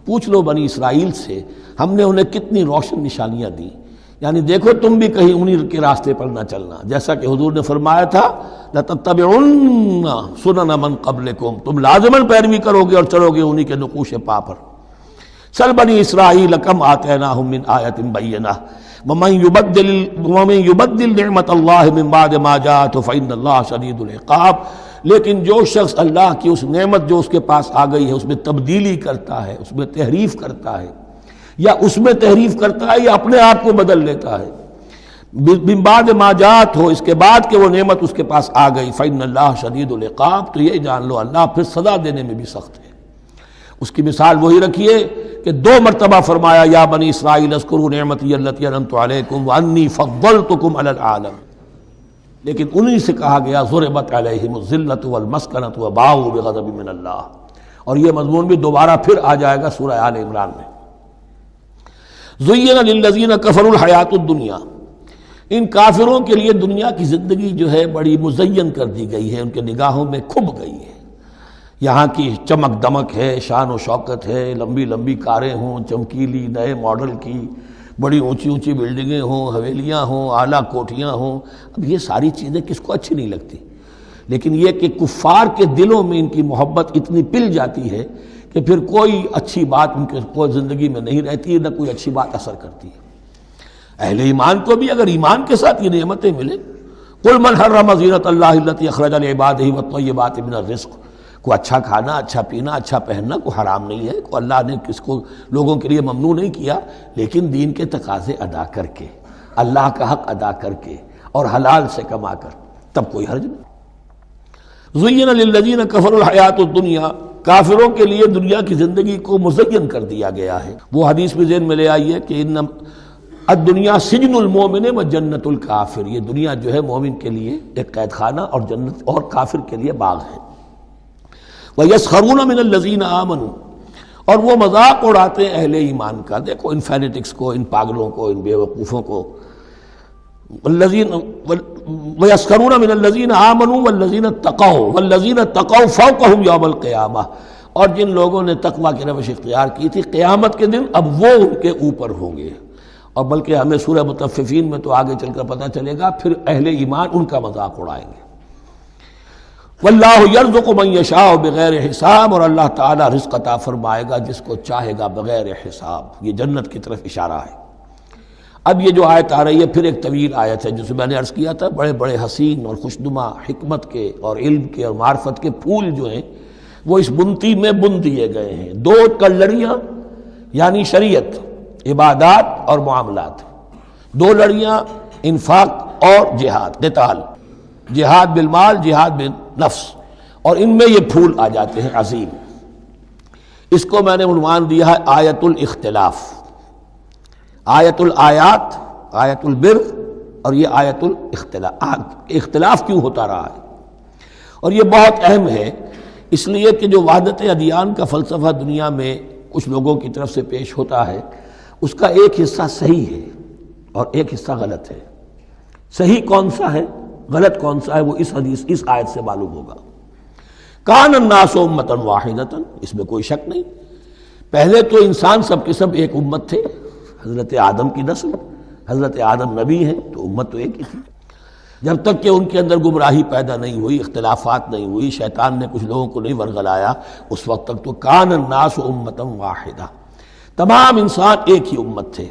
پوچھ لو بنی اسرائیل سے ہم نے انہیں کتنی روشن نشانیاں دی، یعنی دیکھو تم بھی کہیں انہی کے راستے پر نہ چلنا، جیسا کہ حضور نے فرمایا تھا لَتَتَّبِعُنَّ سُنَنَ مَن قَبْلِكُمْ، تم لازماً پیروی کرو گے اور چلو گے انہی کے نقوش پا پر۔ سل بنی اسرائیل کم آتیناہم من آیۃ بینہ ومن یبدل نعمت اللہ من بعد ما جاءتہ فإن اللہ شدید العقاب، لیکن جو شخص اللہ کی اس نعمت جو اس کے پاس آ گئی ہے اس میں تبدیلی کرتا ہے، اس میں تحریف کرتا ہے، یا اس میں تحریف کرتا ہے یا اپنے آپ کو بدل لیتا ہے، من بعد ما جاءت ہو، اس کے بعد کہ وہ نعمت اس کے پاس آ گئی، فإن اللہ شدید العقاب، تو یہ جان لو اللہ پھر سزا دینے میں بھی سخت ہے۔ اس کی مثال وہی رکھیے کہ 2 مرتبہ فرمایا یا بنی اسرائیل اذکروا نعمتی التی انعمت علیکم وانی فضلتکم علی العالم، لیکن انہی سے کہا گیا ضربت علیہم الذلۃ والمسکنۃ وباؤوا بغضب من اللہ، اور یہ مضمون بھی دوبارہ پھر آ جائے گا سورہ آل عمران میں۔ زین للذین کفروا الحیاۃ الدنیا، ان کافروں کے لیے دنیا کی زندگی جو ہے بڑی مزین کر دی گئی ہے، ان کے نگاہوں میں کھب گئی ہے، یہاں کی چمک دمک ہے، شان و شوکت ہے، لمبی لمبی کاریں ہوں، چمکیلی نئے ماڈل کی، بڑی اونچی اونچی بلڈنگیں ہوں، حویلیاں ہوں، اعلیٰ کوٹھیاں ہوں، اب یہ ساری چیزیں کس کو اچھی نہیں لگتی، لیکن یہ کہ کفار کے دلوں میں ان کی محبت اتنی پل جاتی ہے کہ پھر کوئی اچھی بات ان کے کوئی زندگی میں نہیں رہتی، نہ کوئی اچھی بات اثر کرتی ہے۔ اہل ایمان کو بھی اگر ایمان کے ساتھ یہ نعمتیں ملیں، قل من حرم زینۃ اللہ التی اخرج لعبادہ والطیبات من الرزق، کو اچھا کھانا، اچھا پینا، اچھا پہننا کوئی حرام نہیں ہے، کو اللہ نے کس کو لوگوں کے لیے ممنوع نہیں کیا، لیکن دین کے تقاضے ادا کر کے، اللہ کا حق ادا کر کے اور حلال سے کما کر، تب کوئی حرج نہیں۔ زین للذین کفروا الحیاۃ الدنیا، کافروں کے لیے دنیا کی زندگی کو مزین کر دیا گیا ہے۔ وہ حدیث بھی ذہن میں لے آئیے کہ ان الدنیا سجن المومن و جنت الکافر، یہ دنیا جو ہے مومن کے لیے ایک قید خانہ اور جنت اور کافر کے لیے باغ ہے۔ وَيَسْخَرُونَ مِنَ الَّذِينَ آمَنُوا، اور وہ مذاق اڑاتے ہیں اہل ایمان کا، دیکھو ان فینیٹکس کو، ان پاگلوں کو، ان بیوقوفوں کو۔ وَيَسْخَرُونَ مِنَ الَّذِينَ آمَنُوا وَالَّذِينَ اتَّقَوْا وَالَّذِينَ اتَّقَوْا فَوْقَهُمْ يَوْمَ الْقِيَامَةِ، اور جن لوگوں نے تقویٰ کی روش اختیار کی تھی قیامت کے دن اب وہ ان کے اوپر ہوں گے، اور بلکہ ہمیں سورہ مطففین میں تو آگے چل کر پتہ چلے گا پھر اہل ایمان ان کا مذاق اڑائیں گے۔ واللہ یرزق من یشاء بغیر حساب، اور اللہ تعالیٰ رزق عطا فرمائے گا جس کو چاہے گا بغیر حساب، یہ جنت کی طرف اشارہ ہے۔ اب یہ جو آیت آ رہی ہے پھر ایک طویل آیت ہے، جسے میں نے عرض کیا تھا بڑے بڑے حسین اور خوشنما حکمت کے اور علم کے اور معرفت کے پھول جو ہیں وہ اس بنتی میں بن دیے گئے ہیں۔ دو کلڑیاں یعنی شریعت، عبادات اور معاملات، دو لڑیاں انفاق اور جہاد، قتال، جہاد بالمال، جہاد بالنفس، اور ان میں یہ پھول آ جاتے ہیں عظیم۔ اس کو میں نے عنوان دیا ہے آیت الاختلاف، آیت الآیات، آیت البر، اور یہ آیت الاختلاف۔ اختلاف کیوں ہوتا رہا ہے؟ اور یہ بہت اہم ہے، اس لیے کہ جو وحدت ادیان کا فلسفہ دنیا میں کچھ لوگوں کی طرف سے پیش ہوتا ہے، اس کا ایک حصہ صحیح ہے اور ایک حصہ غلط ہے۔ صحیح کون سا ہے، غلط کون سا ہے، وہ اس حدیث، اس آیت سے معلوم ہوگا۔ کان الناس امۃ واحدۃ، اس میں کوئی شک نہیں، پہلے تو انسان سب کے سب ایک امت تھے، حضرت آدم کی نسل، حضرت آدم نبی ہیں تو امت تو ایک ہی تھی، جب تک کہ ان کے اندر گمراہی پیدا نہیں ہوئی، اختلافات نہیں ہوئی، شیطان نے کچھ لوگوں کو نہیں ورگلایا، اس وقت تک تو کان الناس امۃ واحدہ، تمام انسان ایک ہی امت تھے۔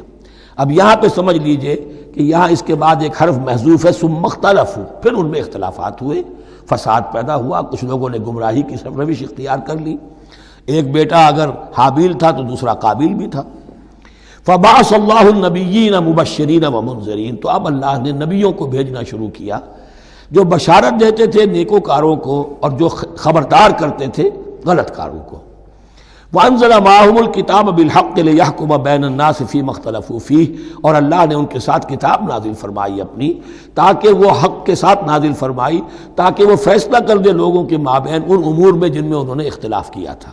اب یہاں پہ سمجھ لیجئے کہ یہاں اس کے بعد ایک حرف محذوف ہے، ثم اختلفوا، پھر ان میں اختلافات ہوئے، فساد پیدا ہوا، کچھ لوگوں نے گمراہی کی روش اختیار کر لی، ایک بیٹا اگر حابیل تھا تو دوسرا قابیل بھی تھا۔ فبعث اللہ النبیین مبشرین ومنذرین، تو اب اللہ نے نبیوں کو بھیجنا شروع کیا جو بشارت دیتے تھے نیکوکاروں کو اور جو خبردار کرتے تھے غلط کاروں کو۔ وانزل معهم الکتاب بالحق لیحکم بین الناس فیما اختلفوا فیہ، اور اللہ نے ان کے ساتھ کتاب نازل فرمائی اپنی، تاکہ وہ حق کے ساتھ نازل فرمائی، تاکہ وہ فیصلہ کر دے لوگوں کے مابین ان امور میں جن میں انہوں نے اختلاف کیا تھا۔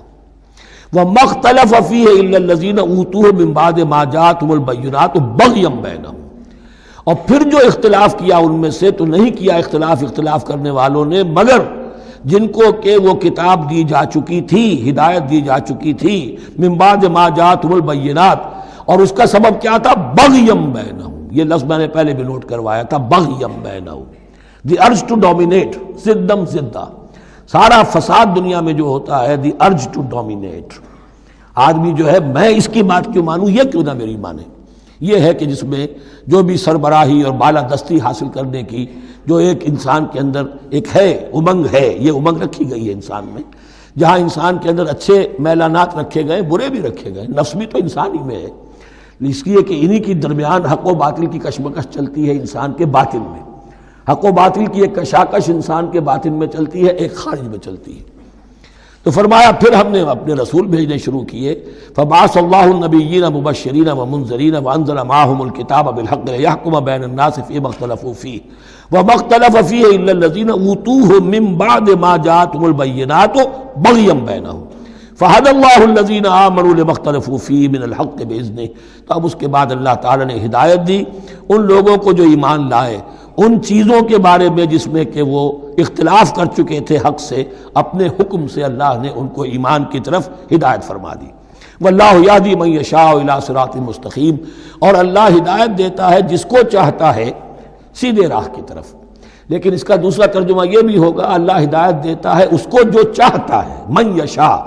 وَمَا اخْتَلَفَ فِيهِ إِلَّا الَّذِينَ أُوتُوهُ مِن بَعْدِ مَا جَاءَتْهُمُ الْبَيِّنَاتُ بَغْيًا بَيْنَهُمْ، اور پھر جو اختلاف کیا ان میں سے تو نہیں کیا اختلاف کرنے والوں نے مگر جن کو کہ وہ کتاب دی جا چکی تھی، ہدایت دی جا چکی تھی، من بعد ما جاءتهم البینات، اور اس کا سبب کیا تھا؟ بغیم بینہم، یہ لفظ میں نے پہلے بھی نوٹ کروایا تھا، بغیم بینہم، دی ارج ٹو ڈومینیٹ، زدم زدہ، سارا فساد دنیا میں جو ہوتا ہے دی ارج ٹو ڈومینیٹ، آدمی جو ہے میں اس کی بات کیوں مانوں، یہ کیوں نہ میری مانے، یہ ہے کہ جس میں جو بھی سربراہی اور بالادستی حاصل کرنے کی جو ایک انسان کے اندر ایک ہے، امنگ ہے، یہ امنگ رکھی گئی ہے انسان میں، جہاں انسان کے اندر اچھے میلانات رکھے گئے، برے بھی رکھے گئے، نفس بھی تو انسان ہی میں ہے، اس لیے کہ انہی کی درمیان حق و باطل کی کشمکش چلتی ہے انسان کے باطن میں، حق و باطل کی ایک کشاکش انسان کے باطن میں چلتی ہے، ایک خارج میں چلتی ہے۔ تو فرمایا پھر ہم نے اپنے رسول بھیجنے شروع کیے، فبعث اللہ النبیین مبشرین ومنذرین وانزل معهم الکتاب بالحق لیحکم بین الناس فیما اختلفوا فیہ وما اختلف فیہ الا الذین اوتوہ من بعد ما جاءتهم البینات بغیا بینہم فہدی اللہ الذین آمنوا لما اختلفوا فیہ من الحق باذنہ۔ تو اب اس کے بعد اللہ تعالی نے ہدایت دی ان لوگوں کو جو ایمان لائے ان چیزوں کے بارے میں جس میں کہ وہ اختلاف کر چکے تھے حق سے، اپنے حکم سے اللہ نے ان کو ایمان کی طرف ہدایت فرما دی۔ واللہ یہدی من یشاء الی صراط مستقیم، اور اللہ ہدایت دیتا ہے جس کو چاہتا ہے سیدھے راہ کی طرف۔ لیکن اس کا دوسرا ترجمہ یہ بھی ہوگا اللہ ہدایت دیتا ہے اس کو جو چاہتا ہے، من یشاء،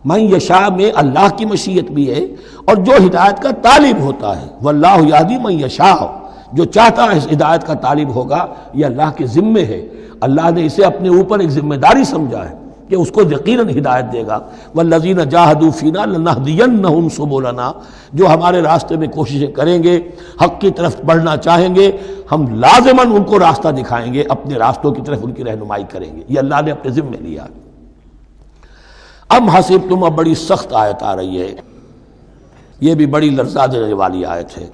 من یشاء میں اللہ کی مشیت بھی ہے اور جو ہدایت کا طالب ہوتا ہے، واللہ یہدی من یشاء، جو چاہتا ہے اس ہدایت کا طالب ہوگا، یہ اللہ کے ذمے ہے، اللہ نے اسے اپنے اوپر ایک ذمہ داری سمجھا ہے کہ اس کو یقیناً ہدایت دے گا۔ والذین جاہدوا فینا لنہدینہم سبلنا، جو ہمارے راستے میں کوششیں کریں گے، حق کی طرف بڑھنا چاہیں گے، ہم لازماً ان کو راستہ دکھائیں گے، اپنے راستوں کی طرف ان کی رہنمائی کریں گے، یہ اللہ نے اپنے ذمے لیا۔ ام حسبتم، اب بڑی سخت آیت آ رہی ہے، یہ بھی بڑی لرزا دینے والی آیت ہے۔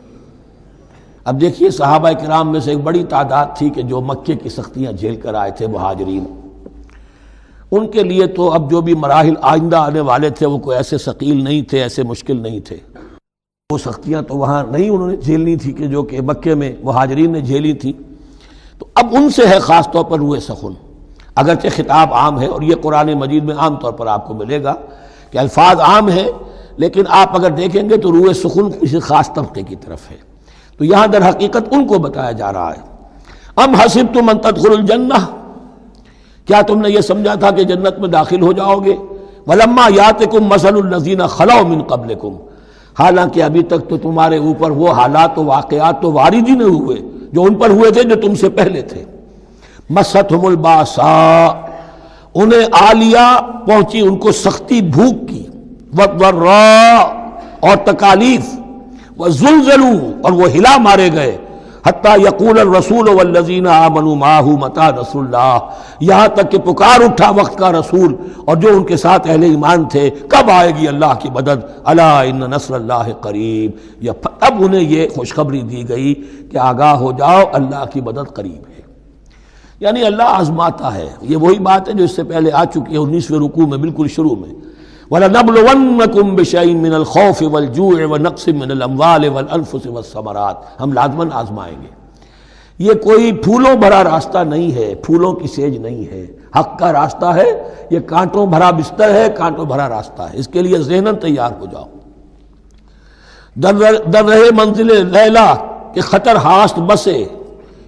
اب دیکھیے صحابہ کرام میں سے ایک بڑی تعداد تھی کہ جو مکے کی سختیاں جھیل کر آئے تھے، مہاجرین، ان کے لیے تو اب جو بھی مراحل آئندہ آنے والے تھے وہ کوئی ایسے ثقیل نہیں تھے، ایسے مشکل نہیں تھے، وہ سختیاں تو وہاں نہیں انہوں نے جھیلنی تھی کہ جو کہ مکے میں مہاجرین نے جھیلی تھی، تو اب ان سے ہے خاص طور پر روئے سخن، اگرچہ خطاب عام ہے اور یہ قرآن مجید میں عام طور پر آپ کو ملے گا کہ الفاظ عام ہیں، لیکن آپ اگر دیکھیں گے تو روئے سخن کسی خاص طبقے کی طرف ہے، تو یہاں در حقیقت ان کو بتایا جا رہا ہے۔ ام حسبتم ان تدخلوا الجنہ، کیا تم نے یہ سمجھا تھا کہ جنت میں داخل ہو جاؤ گے؟ ولما یاتکم مثل الذین خلوا من قبلکم، حالانکہ ابھی تک تو تمہارے اوپر وہ حالات و واقعات تو وارد ہی نہیں ہوئے جو ان پر ہوئے تھے جو تم سے پہلے تھے۔ مستہم الباساء، انہیں آ لیا، پہنچی ان کو سختی بھوک کی، والضراء اور تکالیف، وزلزلوا اور وہ ہلا مارے گئے، حتیٰ یقول الرسول والذین آمنوا معہ متی نصر اللہ، یہاں تک کہ پکار اٹھا وقت کا رسول اور جو ان کے ساتھ اہل ایمان تھے، کب آئے گی اللہ کی مدد، الا ان نصر اللہ قریب، اب انہیں یہ خوشخبری دی گئی کہ آگاہ ہو جاؤ اللہ کی مدد قریب ہے۔ یعنی اللہ آزماتا ہے، یہ وہی بات ہے جو اس سے پہلے آ چکی ہے 19ویں رکوع میں بالکل شروع میں، وَلَنَبْلُوَنَّكُمْ بِشَيْءٍ مِّنَ الْخَوْفِ وَالْجُوعِ وَنَقْصٍ مِّنَ الْأَمْوَالِ وَالْأَنفُسِ وَالثَّمَرَاتِ، ہم لازماً آزمائیں گے۔ یہ کوئی پھولوں بھرا راستہ نہیں ہے، پھولوں کی سیج نہیں ہے، حق کا راستہ ہے، یہ کانٹوں بھرا بستر ہے، کانٹوں بھرا راستہ ہے، اس کے لیے ذہناً تیار ہو جاؤ۔ در رہے منزل لیلا کہ خطر ہاست بسے،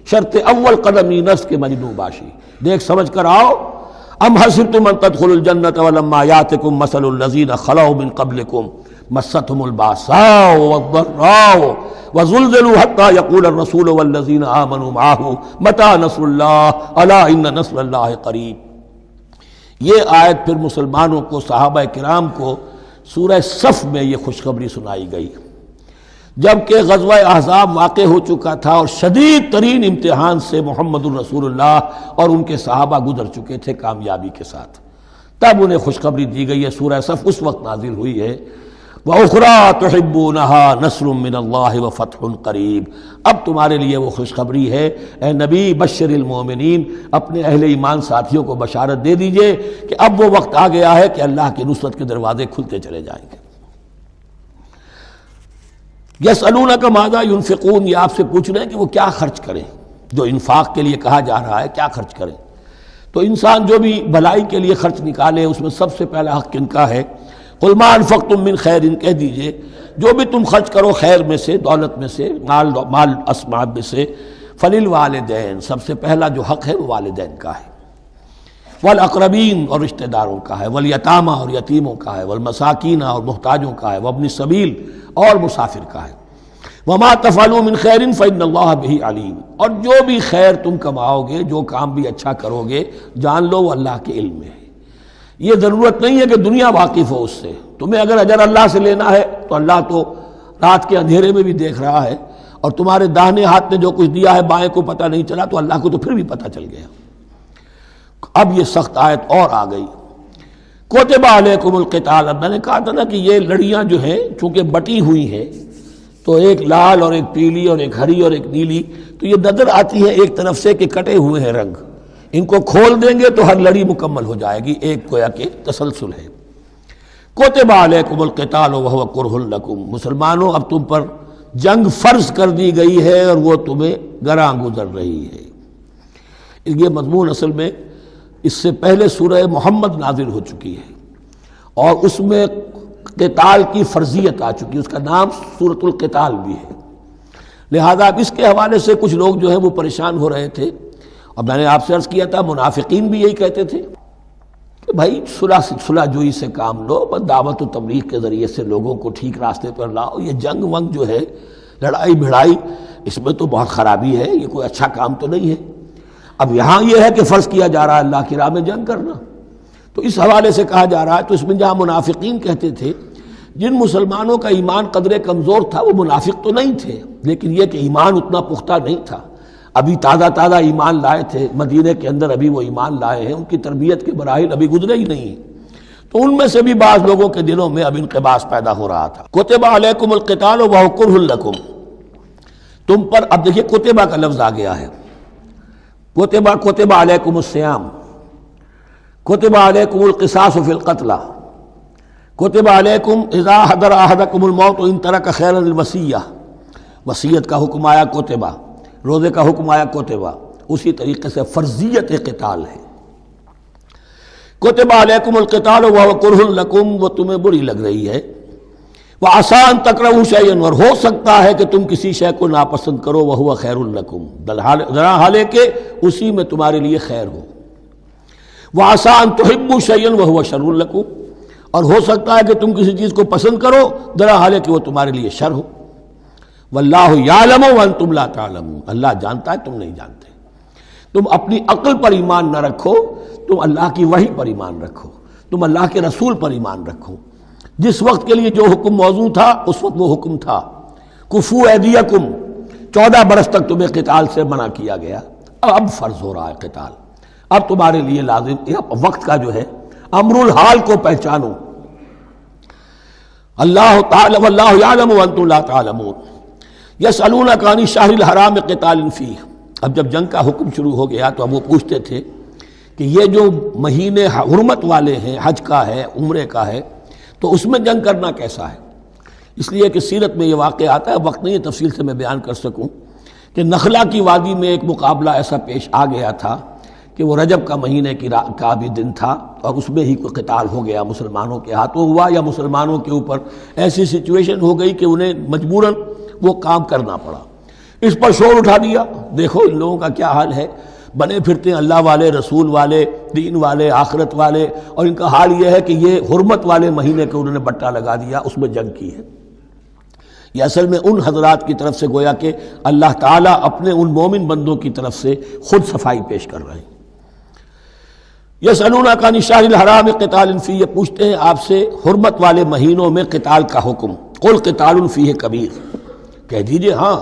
شرط اول قدمی نفس کے مجنوں باشی، دیکھ سمجھ کر آؤ۔ ام حسبتم ان تدخلوا الجنة ولما يأتكم مثل الذين خلوا من قبلكم مستهم الباساء والضراء وزلزلوا حتى يقول الرسول والذين آمنوا معه متى نصر الله الا ان نصر الله قریب۔ یہ آیت پھر مسلمانوں کو، صحابہ کرام کو سورہ صف میں یہ خوشخبری سنائی گئی، جبکہ غزوہ احزاب واقع ہو چکا تھا اور شدید ترین امتحان سے محمد الرسول اللہ اور ان کے صحابہ گزر چکے تھے کامیابی کے ساتھ، تب انہیں خوشخبری دی گئی ہے۔ سورہ صف اس وقت نازل ہوئی ہے، وَأُخْرَىٰ تُحِبُّونَهَا نَصْرٌ مِّنَ اللَّهِ وَفَتْحٌ قَرِیب، اب تمہارے لیے وہ خوشخبری ہے اے نبی، بشر المومنین، اپنے اہل ایمان ساتھیوں کو بشارت دے دیجئے کہ اب وہ وقت آ گیا ہے کہ اللہ کی نصرت کے دروازے کھلتے چلے جائیں گے۔ یسألونک ماذا ینفقون، یہ آپ سے پوچھ رہے ہیں کہ وہ کیا خرچ کریں، جو انفاق کے لیے کہا جا رہا ہے کیا خرچ کریں۔ تو انسان جو بھی بھلائی کے لیے خرچ نکالے اس میں سب سے پہلا حق کن کا ہے؟ قل ما انفقتم من خیر، کہہ دیجئے جو بھی تم خرچ کرو خیر میں سے، دولت میں سے، مال اسباب میں سے، فللوالدین، سب سے پہلا جو حق ہے وہ والدین کا ہے، والاقربین اور رشتہ داروں کا ہے، والیتامى اور یتیموں کا ہے، والمساکین اور محتاجوں کا ہے، وابن السبیل اور مسافر کا ہے، وما تفعلوا من خیر فإن اللہ بہ علیم، اور جو بھی خیر تم کماؤ گے، جو کام بھی اچھا کرو گے، جان لو وہ اللہ کے علم میں ہے۔ یہ ضرورت نہیں ہے کہ دنیا واقف ہو اس سے، تمہیں اگر اجر اللہ سے لینا ہے تو اللہ تو رات کے اندھیرے میں بھی دیکھ رہا ہے، اور تمہارے داہنے ہاتھ نے جو کچھ دیا ہے بائیں کو پتہ نہیں چلا تو اللہ کو تو پھر بھی پتہ چل گیا۔ اب یہ سخت آیت اور آ گئی، کتب علیکم القتال، اب میں نے کہا تھا نا کہ یہ لڑیاں جو ہیں چونکہ بٹی ہوئی ہیں تو ایک لال اور ایک پیلی اور ایک ہری اور ایک نیلی، تو یہ نظر آتی ہے ایک طرف سے کہ کٹے ہوئے ہیں رنگ، ان کو کھول دیں گے تو ہر لڑی مکمل ہو جائے گی، ایک گویا کہ تسلسل ہے۔ کتب علیکم القتال وہو کرہ لکم، مسلمانوں اب تم پر جنگ فرض کر دی گئی ہے اور وہ تمہیں گراں گزر رہی ہے۔ یہ مضمون اصل میں اس سے پہلے سورہ محمد نازل ہو چکی ہے اور اس میں قتال کی فرضیت آ چکی ہے، اس کا نام سورۃ القتال بھی ہے، لہذا اب اس کے حوالے سے کچھ لوگ جو ہیں وہ پریشان ہو رہے تھے، اور میں نے آپ سے عرض کیا تھا منافقین بھی یہی کہتے تھے کہ بھائی صلح جوئی سے کام لو، بس دعوت و تبلیغ کے ذریعے سے لوگوں کو ٹھیک راستے پر لاؤ، یہ جنگ ونگ جو ہے، لڑائی بھڑائی، اس میں تو بہت خرابی ہے، یہ کوئی اچھا کام تو نہیں ہے۔ اب یہاں یہ ہے کہ فرض کیا جا رہا ہے اللہ کی راہ میں جنگ کرنا، تو اس حوالے سے کہا جا رہا ہے، تو اس میں جہاں منافقین کہتے تھے، جن مسلمانوں کا ایمان قدرے کمزور تھا وہ منافق تو نہیں تھے، لیکن یہ کہ ایمان اتنا پختہ نہیں تھا، ابھی تازہ ایمان لائے تھے، مدینے کے اندر ابھی وہ ایمان لائے ہیں، ان کی تربیت کے مراحل ابھی گزرے ہی نہیں ہیں، تو ان میں سے بھی بعض لوگوں کے دلوں میں اب انقباض پیدا ہو رہا تھا۔ کتب علیکم القتال وہو کرہ لکم، تم پر اب دیکھیے کتبہ کا لفظ آ گیا ہے، کتب علیکم الصیام، کتب علیکم القصاص فی القتلى، کتب علیکم اذا حضر احدکم الموت ان ترک خیرا الوصیہ، وصیت کا حکم آیا کتبہ، روزے کا حکم آیا کتبہ، اسی طریقے سے فرضیت قتال ہے۔ کتب علیکم القتال وہو کرہ لکم، وہ تمہیں بری لگ رہی ہے، وعسیٰ ان تکرہوا شیئا، اور ہو سکتا ہے کہ تم کسی شے کو ناپسند کرو، وہو خیر لکم، ذرا حالے کہ اسی میں تمہارے لیے خیر ہو، وعسیٰ ان تحبوا شیئا وہو شر لکم، اور ہو سکتا ہے کہ تم کسی چیز کو پسند کرو درا حال ہے کہ وہ تمہارے لیے شر ہو۔ واللہ یعلم وانتم لا تعلمون، اللہ جانتا ہے تم نہیں جانتے۔ تم اپنی عقل پر ایمان نہ رکھو، تم اللہ کی وحی پر ایمان رکھو، تم اللہ کے رسول پر ایمان رکھو۔ جس وقت کے لیے جو حکم موضوع تھا اس وقت وہ حکم تھا، کفو ایدیکم، 14 برس تک تمہیں قتال سے منع کیا گیا، اب فرض ہو رہا ہے قتال، اب تمہارے لیے لازم وقت کا جو ہے امر الحال کو پہچانو۔ اللہ تعالی واللہ یعلم وانتم لا تعلمون، یسألونک عن الشہر الحرام قتال فیہ۔ اب جب جنگ کا حکم شروع ہو گیا تو اب وہ پوچھتے تھے کہ یہ جو مہینے حرمت والے ہیں، حج کا ہے، عمرے کا ہے، تو اس میں جنگ کرنا کیسا ہے؟ اس لیے کہ سیرت میں یہ واقعہ آتا ہے، وقت نہیں ہے تفصیل سے میں بیان کر سکوں، کہ نخلا کی وادی میں ایک مقابلہ ایسا پیش آ گیا تھا کہ وہ رجب کا مہینے کا بھی دن تھا، اور اس میں ہی کوئی قتال ہو گیا، مسلمانوں کے ہاتھوں ہوا یا مسلمانوں کے اوپر ایسی سچویشن ہو گئی کہ انہیں مجبوراً وہ کام کرنا پڑا۔ اس پر شور اٹھا دیا، دیکھو ان لوگوں کا کیا حال ہے، بنے پھرتے ہیں اللہ والے، رسول والے، دین والے، آخرت والے، اور ان کا حال یہ ہے کہ یہ حرمت والے مہینے کو انہوں نے بٹا لگا دیا، اس میں جنگ کی ہے۔ یہ اصل میں ان حضرات کی طرف سے گویا کہ اللہ تعالیٰ اپنے ان مومن بندوں کی طرف سے خود صفائی پیش کر رہے ہیں۔ یسألونک عن الشہر الحرام قتال فیہ، یہ پوچھتے ہیں آپ سے حرمت والے مہینوں میں قتال کا حکم، قل قتال فیہ کبیر، کہہ دیجئے ہاں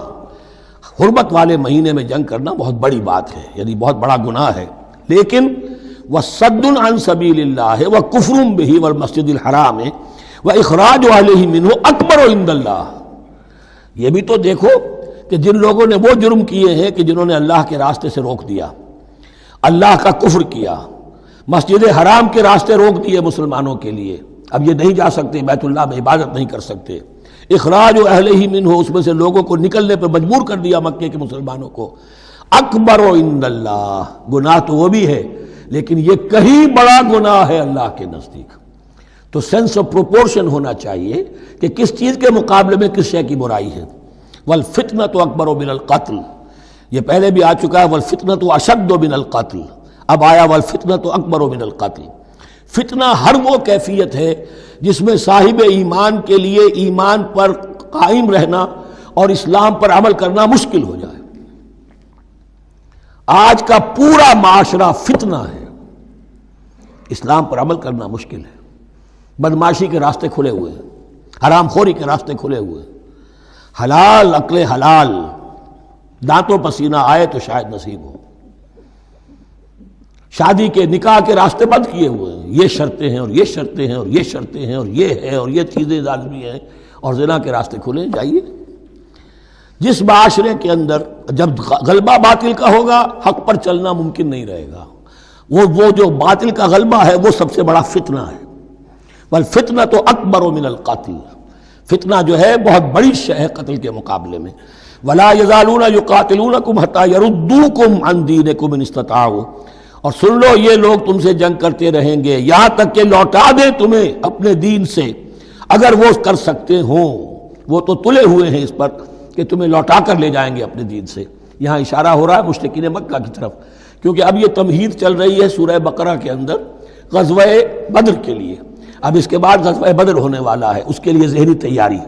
حرمت والے مہینے میں جنگ کرنا بہت بڑی بات ہے، یعنی بہت بڑا گناہ ہے، لیکن وَصَدٌّ عَن سَبِيلِ اللَّهِ وَكُفْرٌ بِهِ وَالْمَسْجِدِ الْحَرَامِ وَإِخْرَاجُ أَهْلِهِ مِنْهُ أَكْبَرُ عِندَ اللَّهِ۔ یہ بھی تو دیکھو کہ جن لوگوں نے وہ جرم کیے ہیں کہ جنہوں نے اللہ کے راستے سے روک دیا، اللہ کا کفر کیا، مسجد حرام کے راستے روک دیے مسلمانوں کے لیے، اب یہ نہیں جا سکتے، بیت اللہ میں عبادت نہیں کر سکتے، اخراج اہلہ منہ، اس میں سے لوگوں کو نکلنے پر مجبور کر دیا مکے کے مسلمانوں کو، اکبر عند اللہ، گناہ تو وہ بھی ہے لیکن یہ کہیں بڑا گناہ ہے اللہ کے نزدیک۔ تو سینس آف پروپورشن ہونا چاہیے کہ کس چیز کے مقابلے میں کس شے کی برائی ہے۔ والفتنۃ اکبر من القتل، یہ پہلے بھی آ چکا ہے، والفتنۃ اشد من القتل، اب آیا والفتنۃ اکبر من القتل۔ فتنہ ہر وہ کیفیت ہے جس میں صاحب ایمان کے لیے ایمان پر قائم رہنا اور اسلام پر عمل کرنا مشکل ہو جائے۔ آج کا پورا معاشرہ فتنہ ہے، اسلام پر عمل کرنا مشکل ہے، بدماشی کے راستے کھلے ہوئے ہیں، حرام خوری کے راستے کھلے ہوئے ہیں، حلال عقل حلال دانتوں پسینہ آئے تو شاید نصیب ہو، شادی کے نکاح کے راستے بند کیے ہوئے ہیں، یہ شرطیں ہیں اور یہ شرطیں ہیں اور یہ شرطیں ہیں اور یہ ہے اور یہ چیزیں لازمی ہیں، اور زنا کے راستے کھلے جائیے۔ جس معاشرے کے اندر جب غلبہ باطل کا ہوگا حق پر چلنا ممکن نہیں رہے گا، وہ جو باطل کا غلبہ ہے وہ سب سے بڑا فتنہ ہے۔ والفتنۃ اکبر من القتل، فتنہ جو ہے بہت بڑی شے ہے قتل کے مقابلے میں۔ ولا یزالون یقاتلونکم حتی یردوکم عن دینکم ان استطاعوا، اور سن لو یہ لوگ تم سے جنگ کرتے رہیں گے یہاں تک کہ لوٹا دیں تمہیں اپنے دین سے، اگر وہ کر سکتے ہوں، وہ تو تلے ہوئے ہیں اس پر کہ تمہیں لوٹا کر لے جائیں گے اپنے دین سے۔ یہاں اشارہ ہو رہا ہے مشرکین مکہ کی طرف، کیونکہ اب یہ تمہید چل رہی ہے سورہ بقرہ کے اندر غزوہ بدر کے لیے، اب اس کے بعد غزوہ بدر ہونے والا ہے، اس کے لیے ذہنی تیاری۔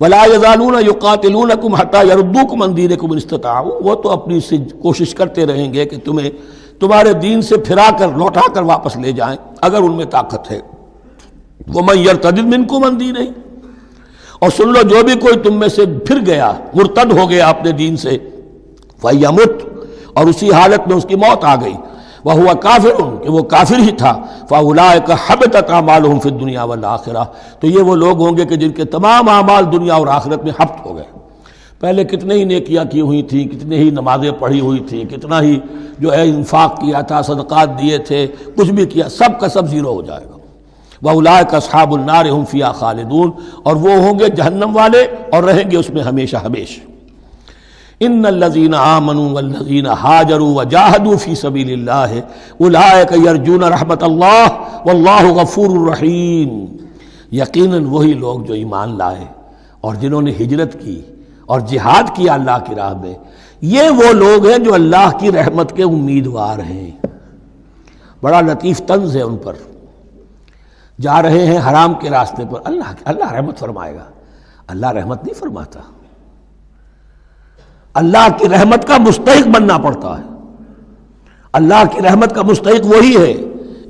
وَلَا يَزَالُونَ يُقَاتِلُونَكُمْ حَتَّى يَرُدُّوكُمْ عَنْ دِينِكُمْ إِنِ اسْتَطَاعُوا، وہ تو اپنی کوشش کرتے رہیں گے کہ تمہیں تمہارے دین سے پھرا کر لوٹا کر واپس لے جائیں اگر ان میں طاقت ہے۔ وَمَنْ يَرْتَدِدْ مِنْكُمْ عَنْ دِينِهِ، اور سن لو جو بھی کوئی تم میں سے پھر گیا، مرتد ہو گیا اپنے دین سے، فَيَمُتْ، اور اسی حالت میں اس کی موت آ گئی، وَهُوَ كَافِرٌ، کہ وہ کافر ہی تھا، فَأُولَٰئِكَ حَبِطَتْ أَعْمَالُهُمْ فِي الدُّنْيَا وَالْآخِرَةِ، تو یہ وہ لوگ ہوں گے کہ جن کے تمام اعمال دنیا اور آخرت میں حبط ہو گئے۔ پہلے کتنے ہی نیکیاں کی ہوئی تھیں، کتنے ہی نمازیں پڑھی ہوئی تھیں، کتنا ہی جو ہے انفاق کیا تھا، صدقات دیے تھے، کچھ بھی کیا، سب کا سب زیرو ہو جائے گا۔ وَأُولَٰئِكَ أَصْحَابُ النَّارِ هُمْ فِيهَا خَالِدُونَ، اور وہ ہوں گے جہنم والے اور رہیں گے اس میں ہمیشہ ہمیشہ۔ ان الذين آمنوا والذين هاجروا وجاهدوا في سبيل الله اولئك يرجون رحمت اللہ واللہ غفور رحیم، یقیناً وہی لوگ جو ایمان لائے اور جنہوں نے ہجرت کی اور جہاد کیا اللہ کی راہ میں، یہ وہ لوگ ہیں جو اللہ کی رحمت کے امیدوار ہیں۔ بڑا لطیف طنز ہے ان پر، جا رہے ہیں حرام کے راستے پر، اللہ رحمت فرمائے گا؟ اللہ رحمت نہیں فرماتا، اللہ کی رحمت کا مستحق بننا پڑتا ہے۔ اللہ کی رحمت کا مستحق وہی ہے،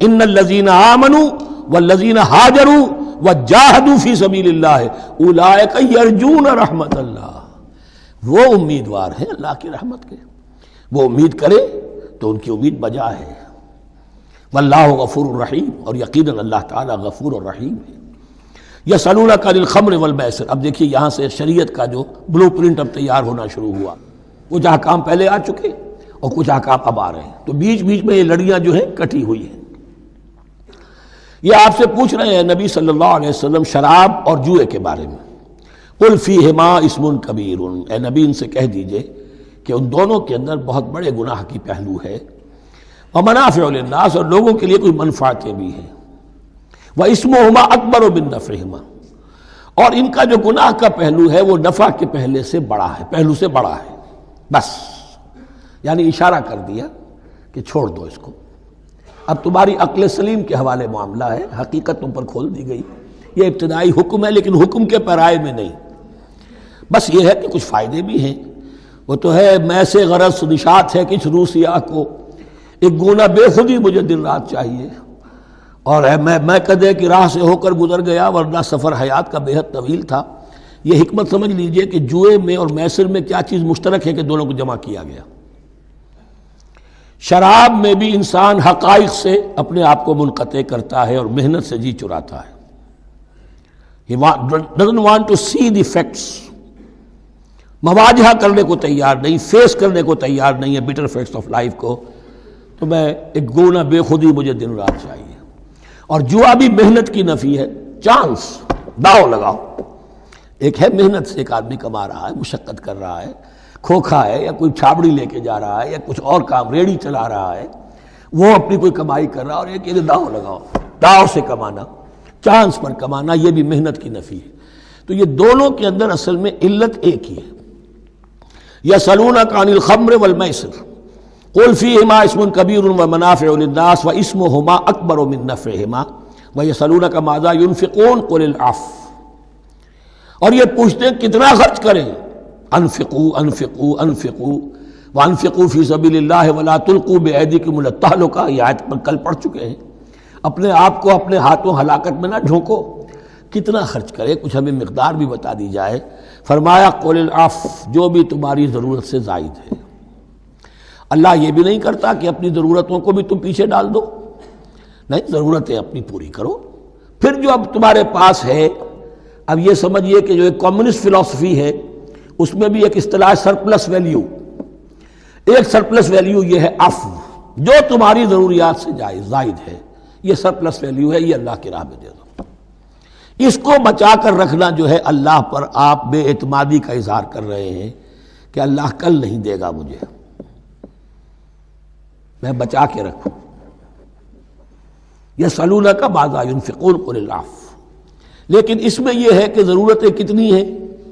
ان الذین آمنوا والذین ہاجروا وجاہدوا فی سبیل اللہ اولئک یرجون رحمت اللہ، وہ امیدوار ہیں اللہ کی رحمت کے، وہ امید کرے تو ان کی امید بجا ہے۔ واللہ غفور الرحیم، اور یقیناً اللہ تعالیٰ غفور الرحیم ہے۔ یسألونک عن الخمر والمیسر، اب دیکھیے یہاں سے شریعت کا جو بلو پرنٹ اب تیار ہونا شروع ہوا، کچھ احکام پہلے آ چکے اور کچھ احکام اب آ رہے ہیں، تو بیچ بیچ میں یہ لڑیاں جو ہیں کٹی ہوئی ہیں۔ یہ آپ سے پوچھ رہے ہیں نبی صلی اللہ علیہ وسلم شراب اور جوئے کے بارے میں، قل فیہما اسم کبیر، اے نبی ان سے کہہ دیجئے کہ ان دونوں کے اندر بہت بڑے گناہ کی پہلو ہے، ومنافع للناس، اور لوگوں کے لیے کوئی منفعتیں بھی ہیں، واسمہما اکبر من نفعہما، اور ان کا جو گناہ کا پہلو ہے وہ نفع کے پہلو سے بڑا ہے، بس یعنی اشارہ کر دیا کہ چھوڑ دو اس کو، اب تمہاری عقل سلیم کے حوالے معاملہ ہے، حقیقت تم پر کھول دی گئی، یہ ابتدائی حکم ہے لیکن حکم کے پیرائے میں نہیں، بس یہ ہے کہ کچھ فائدے بھی ہیں، وہ تو ہے میں سے غرض نشاط ہے کچھ روسیا کو، ایک گونا بے خودی مجھے دن رات چاہیے، اور میں کدے کی راہ سے ہو کر گزر گیا ورنہ سفر حیات کا بے حد طویل تھا۔ یہ حکمت سمجھ لیجئے کہ جوئے میں اور میسر میں کیا چیز مشترک ہے کہ دونوں کو جمع کیا گیا۔ شراب میں بھی انسان حقائق سے اپنے آپ کو منقطع کرتا ہے اور محنت سے جی چراتا ہے، He doesn't want to see the facts، مواجہہ کرنے کو تیار نہیں، فیس کرنے کو تیار نہیں ہے bitter facts آف لائف کو، تو میں ایک گونا بے خودی مجھے دن رات چاہیے۔ اور جوا بھی محنت کی نفی ہے، چانس، داؤ لگاؤ، ایک ہے محنت سے ایک آدمی کما رہا ہے، مشقت کر رہا ہے، کھوکھا ہے یا کوئی چھابڑی لے کے جا رہا ہے یا کچھ اور کام ریڑھی چلا رہا ہے، وہ اپنی کوئی کمائی کر رہا ہے، اور ایک یہ داؤ لگاؤ، داؤ سے کمانا، چانس پر کمانا، یہ بھی محنت کی نفی ہے۔ تو یہ دونوں کے اندر اصل میں علت ایک ہی ہے۔ یسألونک عن الخمر والمیسر قل فیہما اسم کبیر ومنافع للناس واسمہما اکبر من نفعہما ویسألونک ماذا ینفقون قل العفو، اور یہ پوچھتے ہیں کتنا خرچ کریں، انفقوا انفقوا انفقوا وانفقوا فی سبیل اللہ ولا تلقوا بایدیکم الی التہلکہ، یہ آیت پر کل پڑھ چکے ہیں۔ اپنے آپ کو اپنے ہاتھوں ہلاکت میں نہ جھونکو، کتنا خرچ کرے، کچھ ہمیں مقدار بھی بتا دی جائے۔ فرمایا قول العفو، جو بھی تمہاری ضرورت سے زائد ہے۔ اللہ یہ بھی نہیں کرتا کہ اپنی ضرورتوں کو بھی تم پیچھے ڈال دو، نہیں، ضرورتیں اپنی پوری کرو، پھر جو اب تمہارے پاس ہے، اب یہ سمجھیے کہ جو ایک کمیونسٹ فلسفی ہے اس میں بھی ایک اصطلاح سرپلس ویلیو، ایک سرپلس ویلیو یہ ہے عفو، جو تمہاری ضروریات سے زائد ہے، یہ سرپلس ویلیو ہے، یہ اللہ کی راہ میں دے دو۔ اس کو بچا کر رکھنا جو ہے اللہ پر آپ بے اعتمادی کا اظہار کر رہے ہیں کہ اللہ کل نہیں دے گا مجھے، میں بچا کے رکھوں۔ یسألونک ماذا ینفقون قل العفو، لیکن اس میں یہ ہے کہ ضرورتیں کتنی ہیں،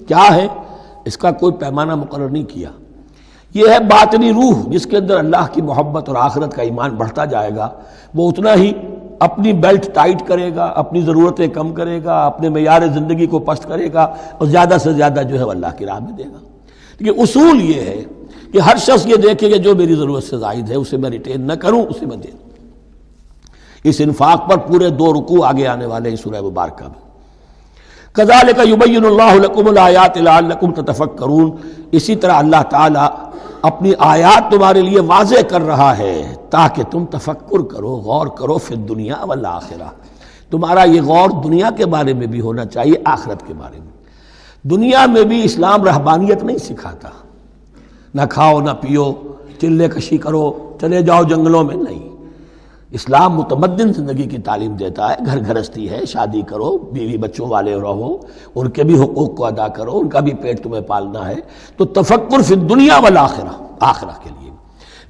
کیا ہے، اس کا کوئی پیمانہ مقرر نہیں کیا۔ یہ ہے باطنی روح، جس کے اندر اللہ کی محبت اور آخرت کا ایمان بڑھتا جائے گا، وہ اتنا ہی اپنی بیلٹ ٹائٹ کرے گا، اپنی ضرورتیں کم کرے گا، اپنے معیار زندگی کو پست کرے گا، اور زیادہ سے زیادہ جو ہے وہ اللہ کی راہ میں دے گا۔ لیکن اصول یہ ہے کہ ہر شخص یہ دیکھے کہ جو میری ضرورت سے زائد ہے اسے میں ریٹین نہ کروں، اسے میں دے دوں۔ اس انفاق پر پورے 2 رکوع آگے آنے والے ہیں سورہ مبارکہ میں۔ کذالک یبین اللہ لکم الآیات لعلکم تتفکرون، اسی طرح اللہ تعالیٰ اپنی آیات تمہارے لیے واضح کر رہا ہے تاکہ تم تفکر کرو، غور کرو، فی الدنیا والآخرہ، تمہارا یہ غور دنیا کے بارے میں بھی ہونا چاہیے، آخرت کے بارے میں۔ دنیا میں بھی اسلام رہبانیت نہیں سکھاتا، نہ کھاؤ نہ پیو، چلے کشی کرو، چلے جاؤ جنگلوں میں، نہیں۔ اسلام متمدن زندگی کی تعلیم دیتا ہے، گھر گھرستی ہے، شادی کرو، بیوی بچوں والے رہو، ان کے بھی حقوق کو ادا کرو، ان کا بھی پیٹ تمہیں پالنا ہے، تو تفکر فی الدنیا والآخرہ، آخرہ کے لیے۔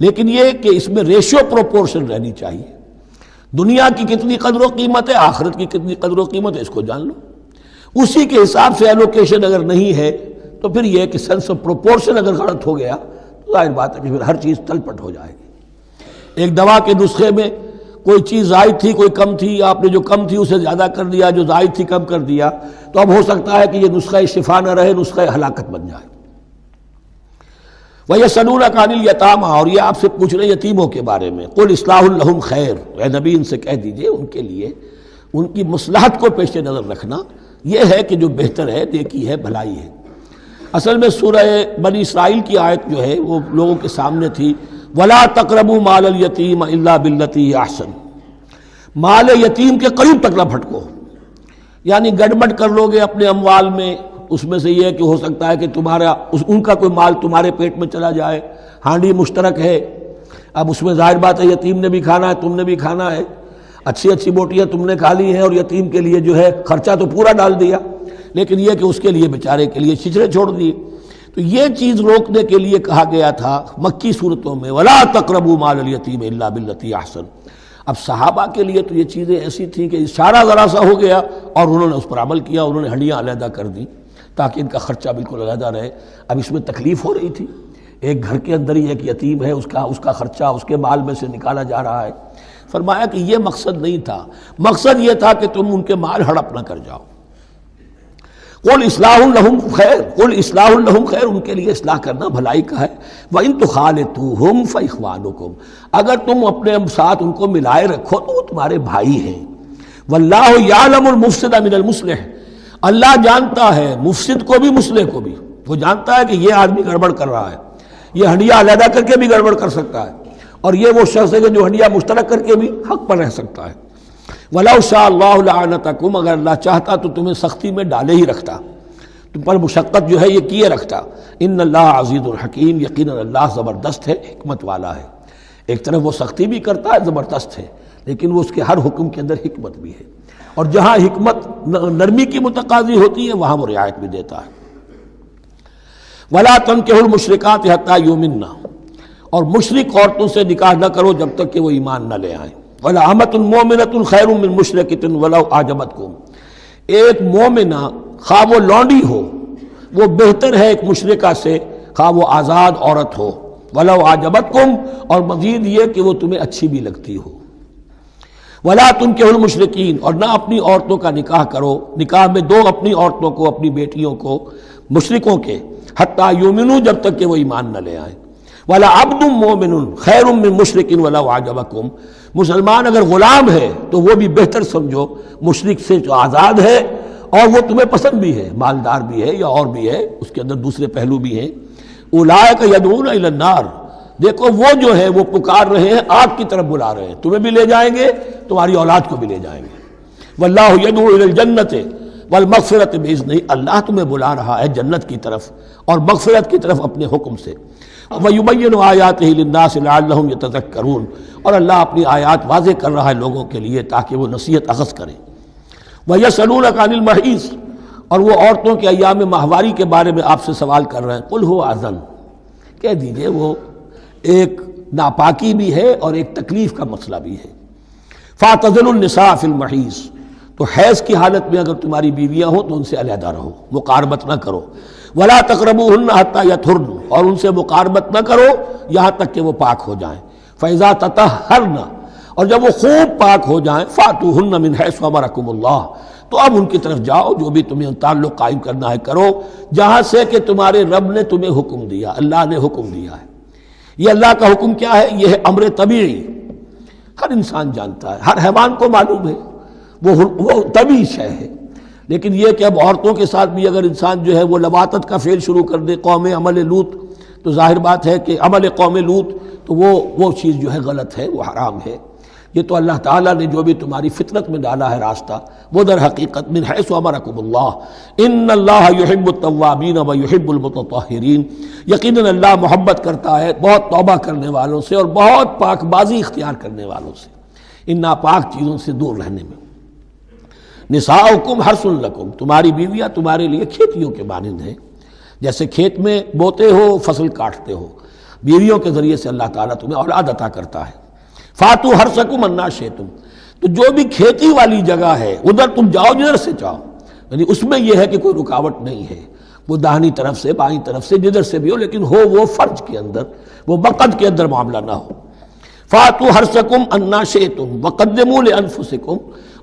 لیکن یہ کہ اس میں ریشو پروپورشن رہنی چاہیے، دنیا کی کتنی قدر و قیمت ہے، آخرت کی کتنی قدر و قیمت ہے، اس کو جان لو، اسی کے حساب سے ایلوکیشن اگر نہیں ہے تو پھر یہ کہ سینس آف پروپورشن اگر غلط ہو گیا تو ظاہر بات ہے کہ پھر ہر چیز تل پٹ ہو جائے گی۔ ایک دوا کے نسخے میں کوئی چیز زائد تھی کوئی کم تھی، آپ نے جو کم تھی اسے زیادہ کر دیا، جو زائد تھی کم کر دیا، تو اب ہو سکتا ہے کہ یہ نسخہ شفا نہ رہے، نسخہ ہلاکت بن جائے۔ وَيَسْأَلُونَكَ عَنِ الْيَتَامَىٰ، اور یہ آپ سے پوچھ رہے ہیں یتیموں کے بارے میں، قُلْ إِصْلَاحٌ لَهُمْ خَيْرٌ، اے نبی ان سے کہہ دیجئے ان کے لیے ان کی مصلحت کو پیش نظر رکھنا یہ ہے کہ جو بہتر ہے، نیکی ہے، بھلائی ہے۔ اصل میں سورہ بنی اسرائیل کی آیت جو ہے وہ لوگوں کے سامنے تھی، وَلَا تَقْرَبُوا مَالَ الْيَتِيمِ إِلَّا بِالَّتِي هِيَ أَحْسَنُ، مال یتیم کے قریب تک نہ پھٹکو، یعنی گڑبڑ کر لو گے اپنے اموال میں، اس میں سے یہ کہ ہو سکتا ہے کہ تمہارا ان کا کوئی مال تمہارے پیٹ میں چلا جائے، ہانڈی مشترک ہے، اب اس میں ظاہر بات ہے یتیم نے بھی کھانا ہے، تم نے بھی کھانا ہے، اچھی اچھی بوٹیاں تم نے کھا لی ہیں اور یتیم کے لیے جو ہے خرچہ تو پورا ڈال دیا، لیکن یہ کہ اس کے لیے بیچارے کے لیے چھچڑے چھوڑ دیے۔ تو یہ چیز روکنے کے لیے کہا گیا تھا مکی صورتوں میں وَلَا تَقْرَبُوا مَالَ الْيَتِيمِ إِلَّا بِالَّتِي أَحْسَنُ۔ اب صحابہ کے لیے تو یہ چیزیں ایسی تھیں کہ اشارہ ذرا سا ہو گیا اور انہوں نے اس پر عمل کیا، انہوں نے ہڈیاں علیحدہ کر دی تاکہ ان کا خرچہ بالکل علیحدہ رہے۔ اب اس میں تکلیف ہو رہی تھی، ایک گھر کے اندر ہی ایک یتیم ہے، اس کا خرچہ اس کے مال میں سے نکالا جا رہا ہے۔ فرمایا کہ یہ مقصد نہیں تھا، مقصد یہ تھا کہ تم ان کے مال ہڑپ نہ کر جاؤ۔ قُلْ إِصْلَاحٌ لَهُمْ خَيْرٌ، قُلْ إِصْلَاحٌ لَهُمْ خَيْرٌ، ان کے لیے اصلاح کرنا بھلائی کا ہے۔ وَإِن تُخَالِطُوهُمْ فَإِخْوَانُكُمْ، اگر تم اپنے ساتھ ان کو ملائے رکھو تو وہ تمہارے بھائی ہیں۔ وَاللَّهُ يَعْلَمُ الْمُفْسِدَ مِنَ الْمُصْلِحِ، اللہ جانتا ہے مفسد کو بھی مصلح کو بھی، وہ جانتا ہے کہ یہ آدمی گڑبڑ کر رہا ہے، یہ ہڈیاں علیحدہ کر کے بھی گڑبڑ کر سکتا ہے، اور یہ وہ شخص ہے کہ جو ہڈیاں مشترک کر کے بھی حق پر رہ سکتا ہے۔ وَلَوْ شَاءَ اللَّهُ لَعَنَتَكُمْ، اگر اللہ چاہتا تو تمہیں سختی میں ڈالے ہی رکھتا، تم پر مشقت جو ہے یہ کیے رکھتا۔ ان اللہ عزیز الحکیم، یقیناً اللہ زبردست ہے، حکمت والا ہے۔ ایک طرف وہ سختی بھی کرتا ہے، زبردست ہے، لیکن وہ اس کے ہر حکم کے اندر حکمت بھی ہے، اور جہاں حکمت نرمی کی متقاضی ہوتی ہے وہاں وہ رعایت بھی دیتا ہے۔ وَلَا تَنكِحُوا الْمُشْرِكَاتِ حَتَّىٰ يُؤْمِنَّ، اور مشرک عورتوں سے نکاح نہ کرو جب تک کہ وہ ایمان نہ لے آئیں۔ وَلَأَمَةٌ مُؤْمِنَةٌ خَيْرٌ مِّن مُشْرِكَةٍ وَلَوْ أَعْجَبَتْكُمْ، ایک مومنہ خواہ وہ لونڈی ہو وہ بہتر ہے ایک مشرکہ سے خواہ وہ آزاد عورت ہو۔ وَلَوْ أَعْجَبَتْكُمْ، اور مزید یہ کہ وہ تمہیں اچھی بھی لگتی ہو۔ وَلَا تُنكِحُوا الْمُشْرِكِينَ، اور نہ اپنی عورتوں کا نکاح کرو، نکاح میں دو اپنی عورتوں کو، اپنی بیٹیوں کو مشرکوں کے، حتیٰ یؤمنوا، جب تک کہ وہ ایمان نہ لے آئیں۔ وَلَعَبْدٌ مُؤْمِنٌ خَيْرٌ مِّن مُشْرِكٍ وَلَوْ أَعْجَبَكُمْ، مسلمان اگر غلام ہے تو وہ بھی بہتر سمجھو مشرک سے جو آزاد ہے اور وہ تمہیں پسند بھی ہے، مالدار بھی ہے یا اور بھی ہے، اس کے اندر دوسرے پہلو بھی ہیں۔ اولئک یدعون الی النار، دیکھو وہ جو ہے وہ پکار رہے ہیں، آگ کی طرف بلا رہے ہیں، تمہیں بھی لے جائیں گے، تمہاری اولاد کو بھی لے جائیں گے۔ واللہ یدعو الی الجنۃ والمغفرۃ باذنہ، اللہ تمہیں بلا رہا ہے جنت کی طرف اور مغفرت کی طرف اپنے حکم سے۔ وَيُبَيِّنُ آیاتہ للناس لعلہم یتذکرون، اور اللہ اپنی آیات واضح کر رہا ہے لوگوں کے لیے تاکہ وہ نصیحت اخذ کریں۔ وَيَسْأَلُونَكَ عَنِ الْمَحِيضِ، اور وہ عورتوں کے ایام ماہواری کے بارے میں آپ سے سوال کر رہے ہیں۔ قُلْ هُوَ أَذًى، کہہ دیجئے وہ ایک ناپاکی بھی ہے اور ایک تکلیف کا مسئلہ بھی ہے۔ فَاعْتَزِلُوا النِّسَاءَ فِي الْمَحِيضِ، تو حیض کی حالت میں اگر تمہاری بیویاں ہوں تو ان سے علیحدہ رہو، مقاربت نہ کرو۔ وَلَا تَقْرَبُوهُنَّ حَتَّىٰ يَطْهُرْنَ، اور ان سے مقاربت نہ کرو یہاں تک کہ وہ پاک ہو جائیں۔ فَإِذَا تَطَهَّرْنَ، اور جب وہ خوب پاک ہو جائیں، فَأْتُوهُنَّ مِنْ حَيْثُ أَمَرَكُمُ اللَّهُ، تو اب ان کی طرف جاؤ، جو بھی تمہیں تعلق قائم کرنا ہے کرو، جہاں سے کہ تمہارے رب نے تمہیں حکم دیا، اللہ نے حکم دیا ہے۔ یہ اللہ کا حکم کیا ہے؟ یہ ہے امر طبیعی، ہر انسان جانتا ہے، ہر حیوان کو معلوم ہے، وہ طبیعی شے ہے۔ لیکن یہ کہ اب عورتوں کے ساتھ بھی اگر انسان جو ہے وہ لواطت کا فعل شروع کر دے، قوم عمل لوط، تو ظاہر بات ہے کہ عمل قوم لوط تو وہ چیز جو ہے غلط ہے، وہ حرام ہے۔ یہ تو اللہ تعالیٰ نے جو بھی تمہاری فطرت میں ڈالا ہے راستہ، وہ در حقیقت من حیث امرکم اللہ، ان اللہ یحب التوابین و یحب المتطہرین، یقیناً اللہ محبت کرتا ہے بہت توبہ کرنے والوں سے اور بہت پاک بازی اختیار کرنے والوں سے، ان ناپاک چیزوں سے دور رہنے میں۔ نساؤکم حرث لکم، تمہاری بیویاں تمہارے لیے کھیتیوں کے مانند ہیں، جیسے کھیت میں بوتے ہو، فصل کاٹتے ہو، بیویوں کے ذریعے سے اللہ تعالیٰ تمہیں اولاد عطا کرتا ہے۔ فاتو حرثکم انا شئتم، تو جو بھی کھیتی والی جگہ ہے ادھر تم جاؤ جدھر سے چاہو، یعنی اس میں یہ ہے کہ کوئی رکاوٹ نہیں ہے، وہ داہنی طرف سے بائیں طرف سے جدھر سے بھی ہو، لیکن ہو وہ فرج کے اندر، وہ مقد کے اندر معاملہ نہ ہو۔ فاتوا حرثکم انا شئتم وقدموا لانفسکم،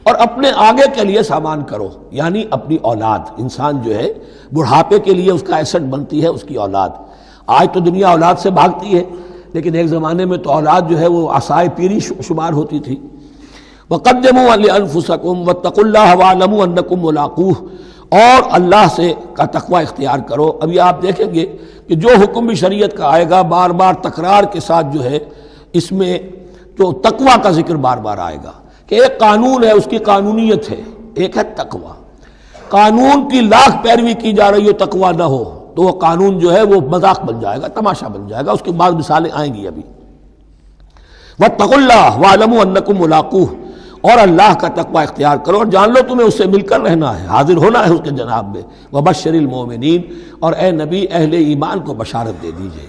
اور اپنے آگے کے لیے سامان کرو، یعنی اپنی اولاد۔ انسان جو ہے بڑھاپے کے لیے اس کا ایسٹ بنتی ہے اس کی اولاد۔ آج تو دنیا اولاد سے بھاگتی ہے، لیکن ایک زمانے میں تو اولاد جو ہے وہ عصائے پیری شمار ہوتی تھی۔ وقدموا لانفسکم واتقوا اللہ واعلموا انکم ملاقوہ، اور اللہ سے کا تقوی اختیار کرو۔ ابھی آپ دیکھیں گے کہ جو حکم بھی شریعت کا آئے گا بار بار تکرار کے ساتھ جو ہے اس میں تو تقوی کا ذکر بار بار آئے گا کہ ایک قانون ہے، اس کی قانونیت ہے، ایک ہے تقوی۔ قانون کی لاکھ پیروی کی جا رہی ہو، تقوی نہ ہو تو وہ قانون جو ہے وہ مذاق بن جائے گا، تماشا بن جائے گا۔ اس کی بعض مثالیں آئیں گی ابھی۔ واتقوا اللہ واعلموا انکم ملاقوہ، اور اللہ کا تقوی اختیار کرو اور جان لو تمہیں اس سے مل کر رہنا ہے، حاضر ہونا ہے اس کے جناب میں۔ وبشر المؤمنین، اور اے نبی اہل ایمان کو بشارت دے دیجئے۔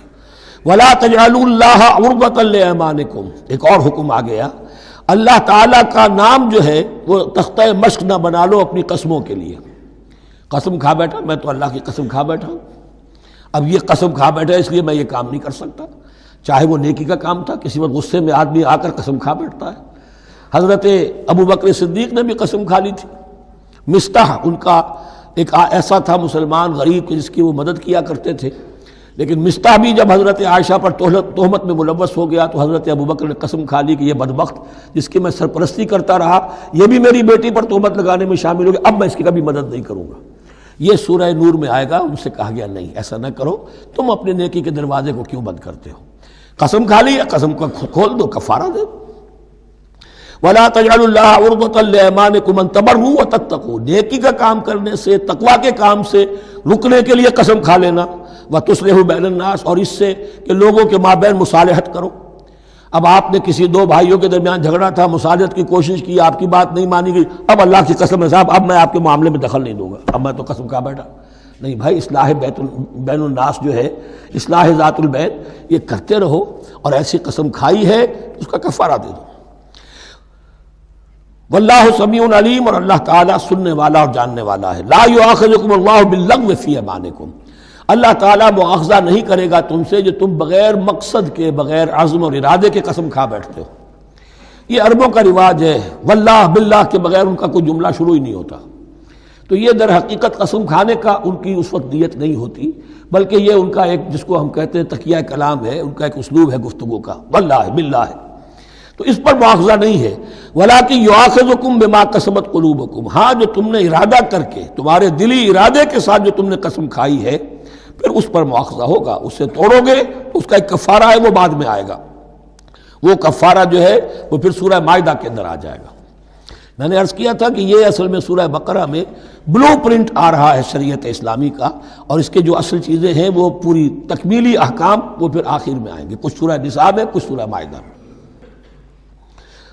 ولا تجعلوا اللہ عرضۃ لایمانکم، ایک اور حکم آ گیا، اللہ تعالیٰ کا نام جو ہے وہ تختہ مشق نہ بنا لو اپنی قسموں کے لیے۔ قسم کھا بیٹھا، میں تو اللہ کی قسم کھا بیٹھا ہوں، اب یہ قسم کھا بیٹھا اس لیے میں یہ کام نہیں کر سکتا۔ چاہے وہ نیکی کا کام تھا، کسی وقت غصے میں آدمی آ کر قسم کھا بیٹھتا ہے۔ حضرت ابو بکر صدیق نے بھی قسم کھا لی تھی۔ مستح ان کا ایک ایسا تھا مسلمان غریب جس کی وہ مدد کیا کرتے تھے، لیکن مستح بھی جب حضرت عائشہ پر تہمت میں ملوث ہو گیا تو حضرت ابو بکر نے قسم کھا لی کہ یہ بدبخت جس کی میں سرپرستی کرتا رہا یہ بھی میری بیٹی پر تہمت لگانے میں شامل ہو گیا، اب میں اس کی کبھی مدد نہیں کروں گا۔ یہ سورہ نور میں آئے گا، ان سے کہا گیا نہیں ایسا نہ کرو، تم اپنے نیکی کے دروازے کو کیوں بند کرتے ہو؟ قسم کھا لی، قسم کو کھول دو، کفارہ دے۔ ولا تجعلوا اللہ عرضۃ لایمانکم ان تبروا وتتقوا، نیکی کا کام کرنے سے، تقوی کے کام سے رکنے کے لیے قسم کھا لینا۔ وتصلحوا بین الناس، اور اس سے کہ لوگوں کے مابین مصالحت کرو۔ اب آپ نے کسی دو بھائیوں کے درمیان جھگڑا تھا، مصالحت کی کوشش کی، آپ کی بات نہیں مانی گئی، اب اللہ کی قسم ہے صاحب اب میں آپ کے معاملے میں دخل نہیں دوں گا، اب میں تو قسم کھا بیٹھا۔ نہیں بھائی، اصلاح بین الناس جو ہے، اصلاح ذات البین، یہ کرتے رہو، اور ایسی قسم کھائی ہے اس کا کفارہ دے دو۔ واللہ سمیع علیم، اور اللہ تعالیٰ سننے والا اور جاننے والا ہے۔ لا یؤاخذکم اللہ باللغو فی ایمانکم، اللہ تعالیٰ مؤاخذہ نہیں کرے گا تم سے جو تم بغیر مقصد کے، بغیر عزم اور ارادے کے قسم کھا بیٹھتے ہو۔ یہ عربوں کا رواج ہے، واللہ باللہ کے بغیر ان کا کوئی جملہ شروع ہی نہیں ہوتا۔ تو یہ در حقیقت قسم کھانے کا ان کی اس وقت نیت نہیں ہوتی، بلکہ یہ ان کا ایک جس کو ہم کہتے ہیں تقیہ کلام ہے، ان کا ایک اسلوب ہے گفتگو کا، واللہ باللہ ہے، تو اس پر مؤاخذہ نہیں ہے۔ وَلَٰكِن يُؤَاخِذُكُم بِمَا كَسَبَتْ قُلُوبُكُم، ہاں جو تم نے ارادہ کر کے، تمہارے دلی ارادے کے ساتھ جو تم نے قسم کھائی ہے، پھر اس پر مؤاخذہ ہوگا، اسے توڑو گے اس کا ایک کفارہ ہے، وہ بعد میں آئے گا۔ وہ کفارہ جو ہے وہ پھر سورہ مائدہ کے اندر آ جائے گا۔ میں نے عرض کیا تھا کہ یہ اصل میں سورہ بقرہ میں بلو پرنٹ آ رہا ہے شریعت اسلامی کا، اور اس کے جو اصل چیزیں ہیں وہ پوری تکمیلی احکام وہ پھر آخر میں آئیں گے، کچھ سورہ نساء میں، کچھ سورہ مائدہ میں۔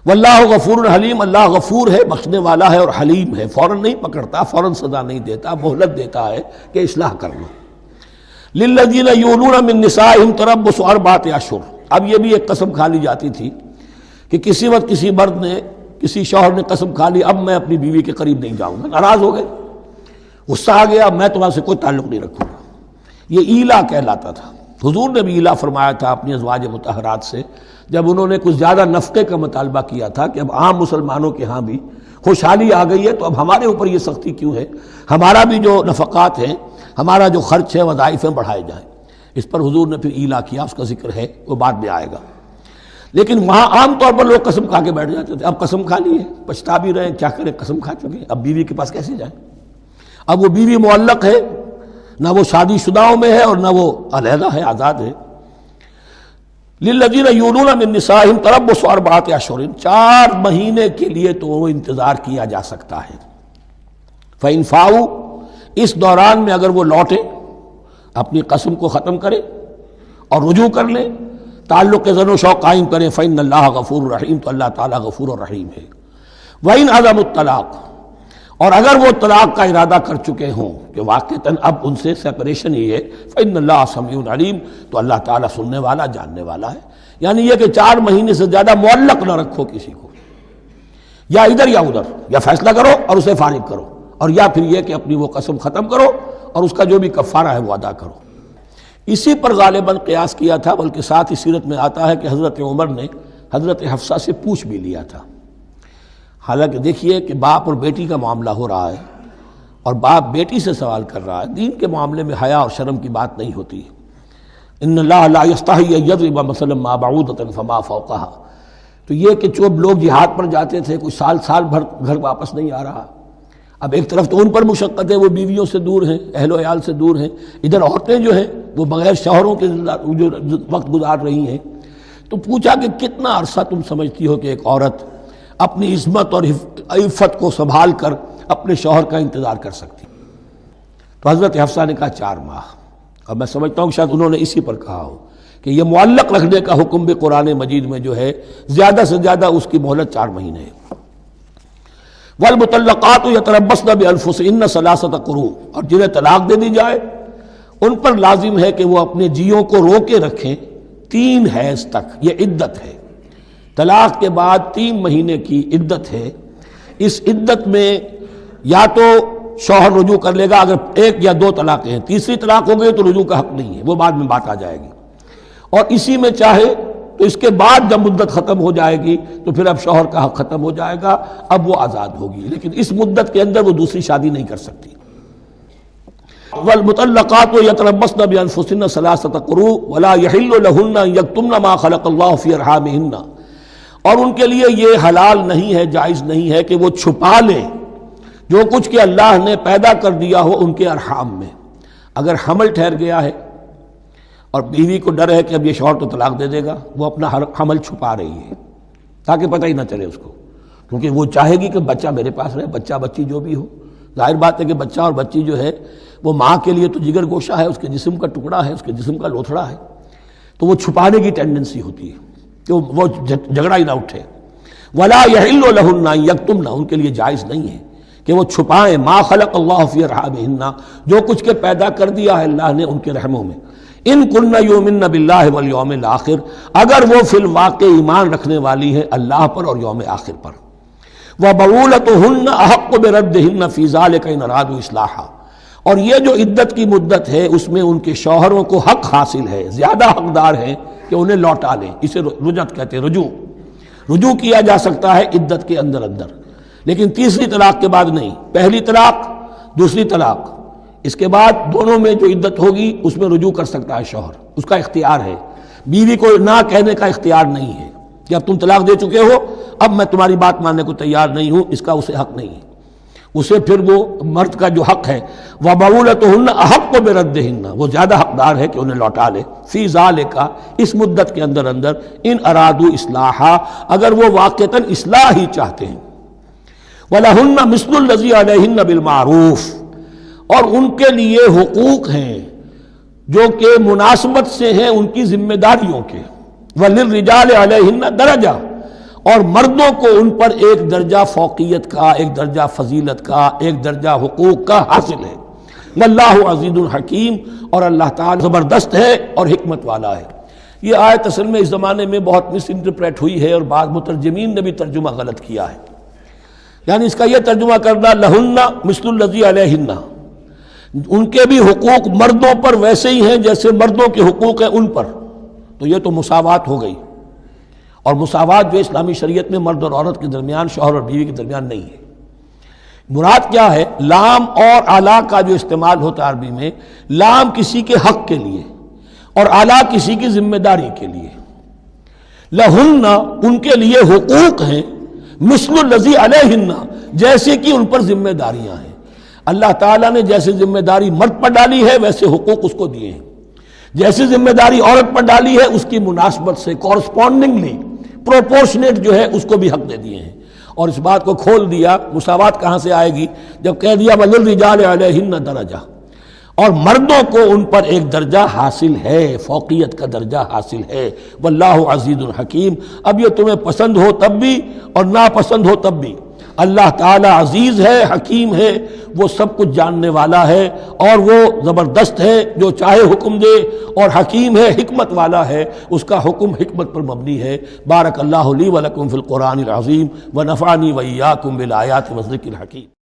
واللہ غفور حلیم، اللہ غفور ہے، بخشنے والا ہے اور حلیم ہے، فوراً نہیں پکڑتا، فوراً سزا نہیں دیتا، مہلت دیتا ہے کہ اصلاح کر لو۔ للذین یولون من نسائہم تربص اربعۃ اشہر، اب یہ بھی ایک قسم کھا لی جاتی تھی کہ کسی وقت کسی مرد نے، کسی شوہر نے قسم کھا لی اب میں اپنی بیوی کے قریب نہیں جاؤں گا، ناراض ہو گئے، غصہ آ گیا، میں تمہارے سے کوئی تعلق نہیں رکھوں گا، یہ ایلا کہلاتا تھا۔ حضور نے بھی ایلا فرمایا تھا اپنی ازواج مطہرات سے جب انہوں نے کچھ زیادہ نفقے کا مطالبہ کیا تھا کہ اب عام مسلمانوں کے ہاں بھی خوشحالی آ گئی ہے تو اب ہمارے اوپر یہ سختی کیوں ہے، ہمارا بھی جو نفقات ہیں، ہمارا جو خرچ ہے، وظائف ہیں، بڑھائے جائیں۔ اس پر حضور نے پھر ایلا کیا، اس کا ذکر ہے، وہ بعد میں آئے گا۔ لیکن وہاں عام طور پر لوگ قسم کھا کے بیٹھ جاتے تھے، اب قسم کھا لی ہے، پچھتا بھی رہے ہیں، کیا کریں، قسم کھا چکے ہیں، اب بیوی کے پاس کیسے جائیں؟ اب وہ بیوی معلق ہے، نہ وہ شادی شداؤں میں ہے اور نہ وہ علیحدہ ہے، آزاد ہے۔ للذین یولون من نسائہم تربص اربعۃ اشہر، 4 مہینے کے لیے تو وہ انتظار کیا جا سکتا ہے۔ فإن فاؤوا، اس دوران میں اگر وہ لوٹیں، اپنی قسم کو ختم کریں اور رجوع کر لیں، تعلق زن و شوق قائم کریں، فإن اللہ غفور رحیم، تو اللہ تعالیٰ غفور اور رحیم ہے۔ وإن عزموا الطلاق، اور اگر وہ طلاق کا ارادہ کر چکے ہوں کہ واقعتاً اب ان سے سیپریشن ہی ہے، فإن اللہ سمیع علیم، تو اللہ تعالیٰ سننے والا، جاننے والا ہے۔ یعنی یہ کہ 4 مہینے سے زیادہ معلق نہ رکھو کسی کو، یا ادھر یا ادھر، یا فیصلہ کرو اور اسے فارغ کرو، اور یا پھر یہ کہ اپنی وہ قسم ختم کرو اور اس کا جو بھی کفارہ ہے وہ ادا کرو۔ اسی پر غالباً قیاس کیا تھا، بلکہ ساتھ ہی سیرت میں آتا ہے کہ حضرت عمر نے حضرت حفصہ سے پوچھ بھی لیا تھا۔ حالانکہ دیکھیے کہ باپ اور بیٹی کا معاملہ ہو رہا ہے اور باپ بیٹی سے سوال کر رہا ہے، دین کے معاملے میں حیا اور شرم کی بات نہیں ہوتی۔ ان اللہ لا یستحی ان یضرب مثلا ما بعوضۃ فما فوقها، تو یہ کہ جو لوگ جہاد پر جاتے تھے کوئی سال بھر گھر واپس نہیں آ رہا، اب ایک طرف تو ان پر مشقت ہے، وہ بیویوں سے دور ہیں، اہل و عیال سے دور ہیں، ادھر عورتیں جو ہیں وہ بغیر شوہروں کے جو وقت گزار رہی ہیں۔ تو پوچھا کہ کتنا عرصہ تم سمجھتی ہو کہ ایک عورت اپنی عصمت اور عفت کو سنبھال کر اپنے شوہر کا انتظار کر سکتی؟ تو حضرت حفصہ نے کہا 4 ماہ، اور میں سمجھتا ہوں کہ شاید انہوں نے اسی پر کہا ہو کہ یہ معلق رکھنے کا حکم بھی قرآن مجید میں جو ہے زیادہ سے زیادہ اس کی مہلت 4 مہینے ہے۔ والمطلقات یتربصن بانفسهن 3 قروء، اور جنہیں طلاق دے دی جائے ان پر لازم ہے کہ وہ اپنے جیوں کو روکے رکھیں 3 حیض تک، یہ عدت ہے۔ طلاق کے بعد 3 مہینے کی عدت ہے۔ اس عدت میں یا تو شوہر رجوع کر لے گا اگر 1 یا 2 طلاقیں ہیں، تیسری طلاق ہو گئی تو رجوع کا حق نہیں ہے، وہ بعد میں بات آ جائے گی، اور اسی میں چاہے تو اس کے بعد جب مدت ختم ہو جائے گی تو پھر اب شوہر کا حق ختم ہو جائے گا، اب وہ آزاد ہوگی، لیکن اس مدت کے اندر وہ دوسری شادی نہیں کر سکتی۔ والمطلقات یتربصن بانفسهن 3 قروء ولا يحل لهن ان يكتمن ما خلق الله في ارحامهن، اور ان کے لیے یہ حلال نہیں ہے، جائز نہیں ہے کہ وہ چھپا لیں جو کچھ کہ اللہ نے پیدا کر دیا ہو ان کے ارحام میں۔ اگر حمل ٹھہر گیا ہے اور بیوی کو ڈر ہے کہ اب یہ شوہر تو طلاق دے دے گا، وہ اپنا حمل چھپا رہی ہے تاکہ پتہ ہی نہ چلے اس کو، کیونکہ وہ چاہے گی کہ بچہ میرے پاس رہے، بچہ بچی جو بھی ہو۔ ظاہر بات ہے کہ بچہ اور بچی جو ہے وہ ماں کے لیے تو جگر گوشہ ہے، اس کے جسم کا ٹکڑا ہے، اس کے جسم کا لوتھڑا ہے، تو وہ چھپانے کی ٹینڈنسی ہوتی ہے کہ وہ جھگڑا ہی نہ اٹھے۔ ولا يحل لهن ان يكتمن، ان کے لیے جائز نہیں ہے کہ وہ چھپائیں ما خلق اللہ فی ارحامہن، جو کچھ کے پیدا کر دیا ہے اللہ نے ان کے رحموں میں۔ ان کن یؤمن باللہ والیوم الآخر، اگر وہ فی الواقع ایمان رکھنے والی ہیں اللہ پر اور یوم آخر پر۔ وبعولتہن احق بردہن فی ذلک ان ارادوا اصلاحا، اور یہ جو عدت کی مدت ہے اس میں ان کے شوہروں کو حق حاصل ہے، زیادہ حقدار ہیں کہ انہیں لوٹا لیں، اسے رجعت کہتے ہیں، رجوع کیا جا سکتا ہے عدت کے اندر، لیکن تیسری طلاق کے بعد نہیں۔ پہلی طلاق، دوسری طلاق، اس کے بعد دونوں میں جو عدت ہوگی اس میں رجوع کر سکتا ہے شوہر، اس کا اختیار ہے۔ بیوی کو نہ کہنے کا اختیار نہیں ہے کہ اب تم طلاق دے چکے ہو، اب میں تمہاری بات ماننے کو تیار نہیں ہوں، اس کا اسے حق نہیں ہے۔ اسے پھر وہ مرد کا جو حق ہے وَبَعُولَتُهُنَّ أَحَقُّ بِرَدِّهِنَّ، وہ زیادہ حقدار ہے کہ انہیں لوٹا لے، فی ذالک، اس مدت کے اندر ان ارادوا اصلاحا، اگر وہ واقعتاً اصلاح ہی چاہتے ہیں۔ وَلَهُنَّ مِثْلُ الَّذِي عَلَيْهِنَّ بِالْمَعْرُوفِ، اور ان کے لیے حقوق ہیں جو کہ مناسبت سے ہیں ان کی ذمہ داریوں کے۔ وَلِلرِّجَالِ عَلَيْهِنَّ دَرَجَةٌ، اور مردوں کو ان پر ایک درجہ فوقیت کا، ایک درجہ فضیلت کا، ایک درجہ حقوق کا حاصل ہے۔ واللہ عزیز الحکیم، اور اللہ تعالی زبردست ہے اور حکمت والا ہے۔ یہ آیت اصل میں اس زمانے میں بہت مس انٹرپریٹ ہوئی ہے اور بعض مترجمین نے بھی ترجمہ غلط کیا ہے، یعنی اس کا یہ ترجمہ کرنا لہن مثل الذی علیہن، ان کے بھی حقوق مردوں پر ویسے ہی ہیں جیسے مردوں کے حقوق ہیں ان پر، تو یہ تو مساوات ہو گئی، اور مساوات جو اسلامی شریعت میں مرد اور عورت کے درمیان، شوہر اور بیوی کے درمیان نہیں ہے۔ مراد کیا ہے؟ لام اور اعلیٰ کا جو استعمال ہوتا ہے عربی میں، لام کسی کے حق کے لیے اور اعلیٰ کسی کی ذمہ داری کے لیے۔ لہن، ان کے لیے حقوق ہیں، مثل الذی علیہن، جیسے کہ ان پر ذمہ داریاں ہیں۔ اللہ تعالیٰ نے جیسے ذمہ داری مرد پر ڈالی ہے ویسے حقوق اس کو دیے ہیں، جیسی ذمہ داری عورت پر ڈالی ہے اس کی مناسبت سے کورسپونڈنگلی پروپورشنیٹ جو ہے اس کو بھی حق دے دیے ہیں۔ اور اس بات کو کھول دیا، مساوات کہاں سے آئے گی؟ جب کہہ دیا وَلِلرِّجَالِ عَلَيْهِنَّ دَرَجَةٌ، اور مردوں کو ان پر ایک درجہ حاصل ہے، فوقیت کا درجہ حاصل ہے۔ واللہ عزیز الحکیم، اب یہ تمہیں پسند ہو تب بھی اور ناپسند ہو تب بھی، اللہ تعالی عزیز ہے، حکیم ہے، وہ سب کچھ جاننے والا ہے اور وہ زبردست ہے، جو چاہے حکم دے، اور حکیم ہے، حکمت والا ہے، اس کا حکم حکمت پر مبنی ہے۔ بارک اللہ لی ولکم فی القرآن العظیم ونفعنی وإیاکم بالآیات والذکر الحکیم۔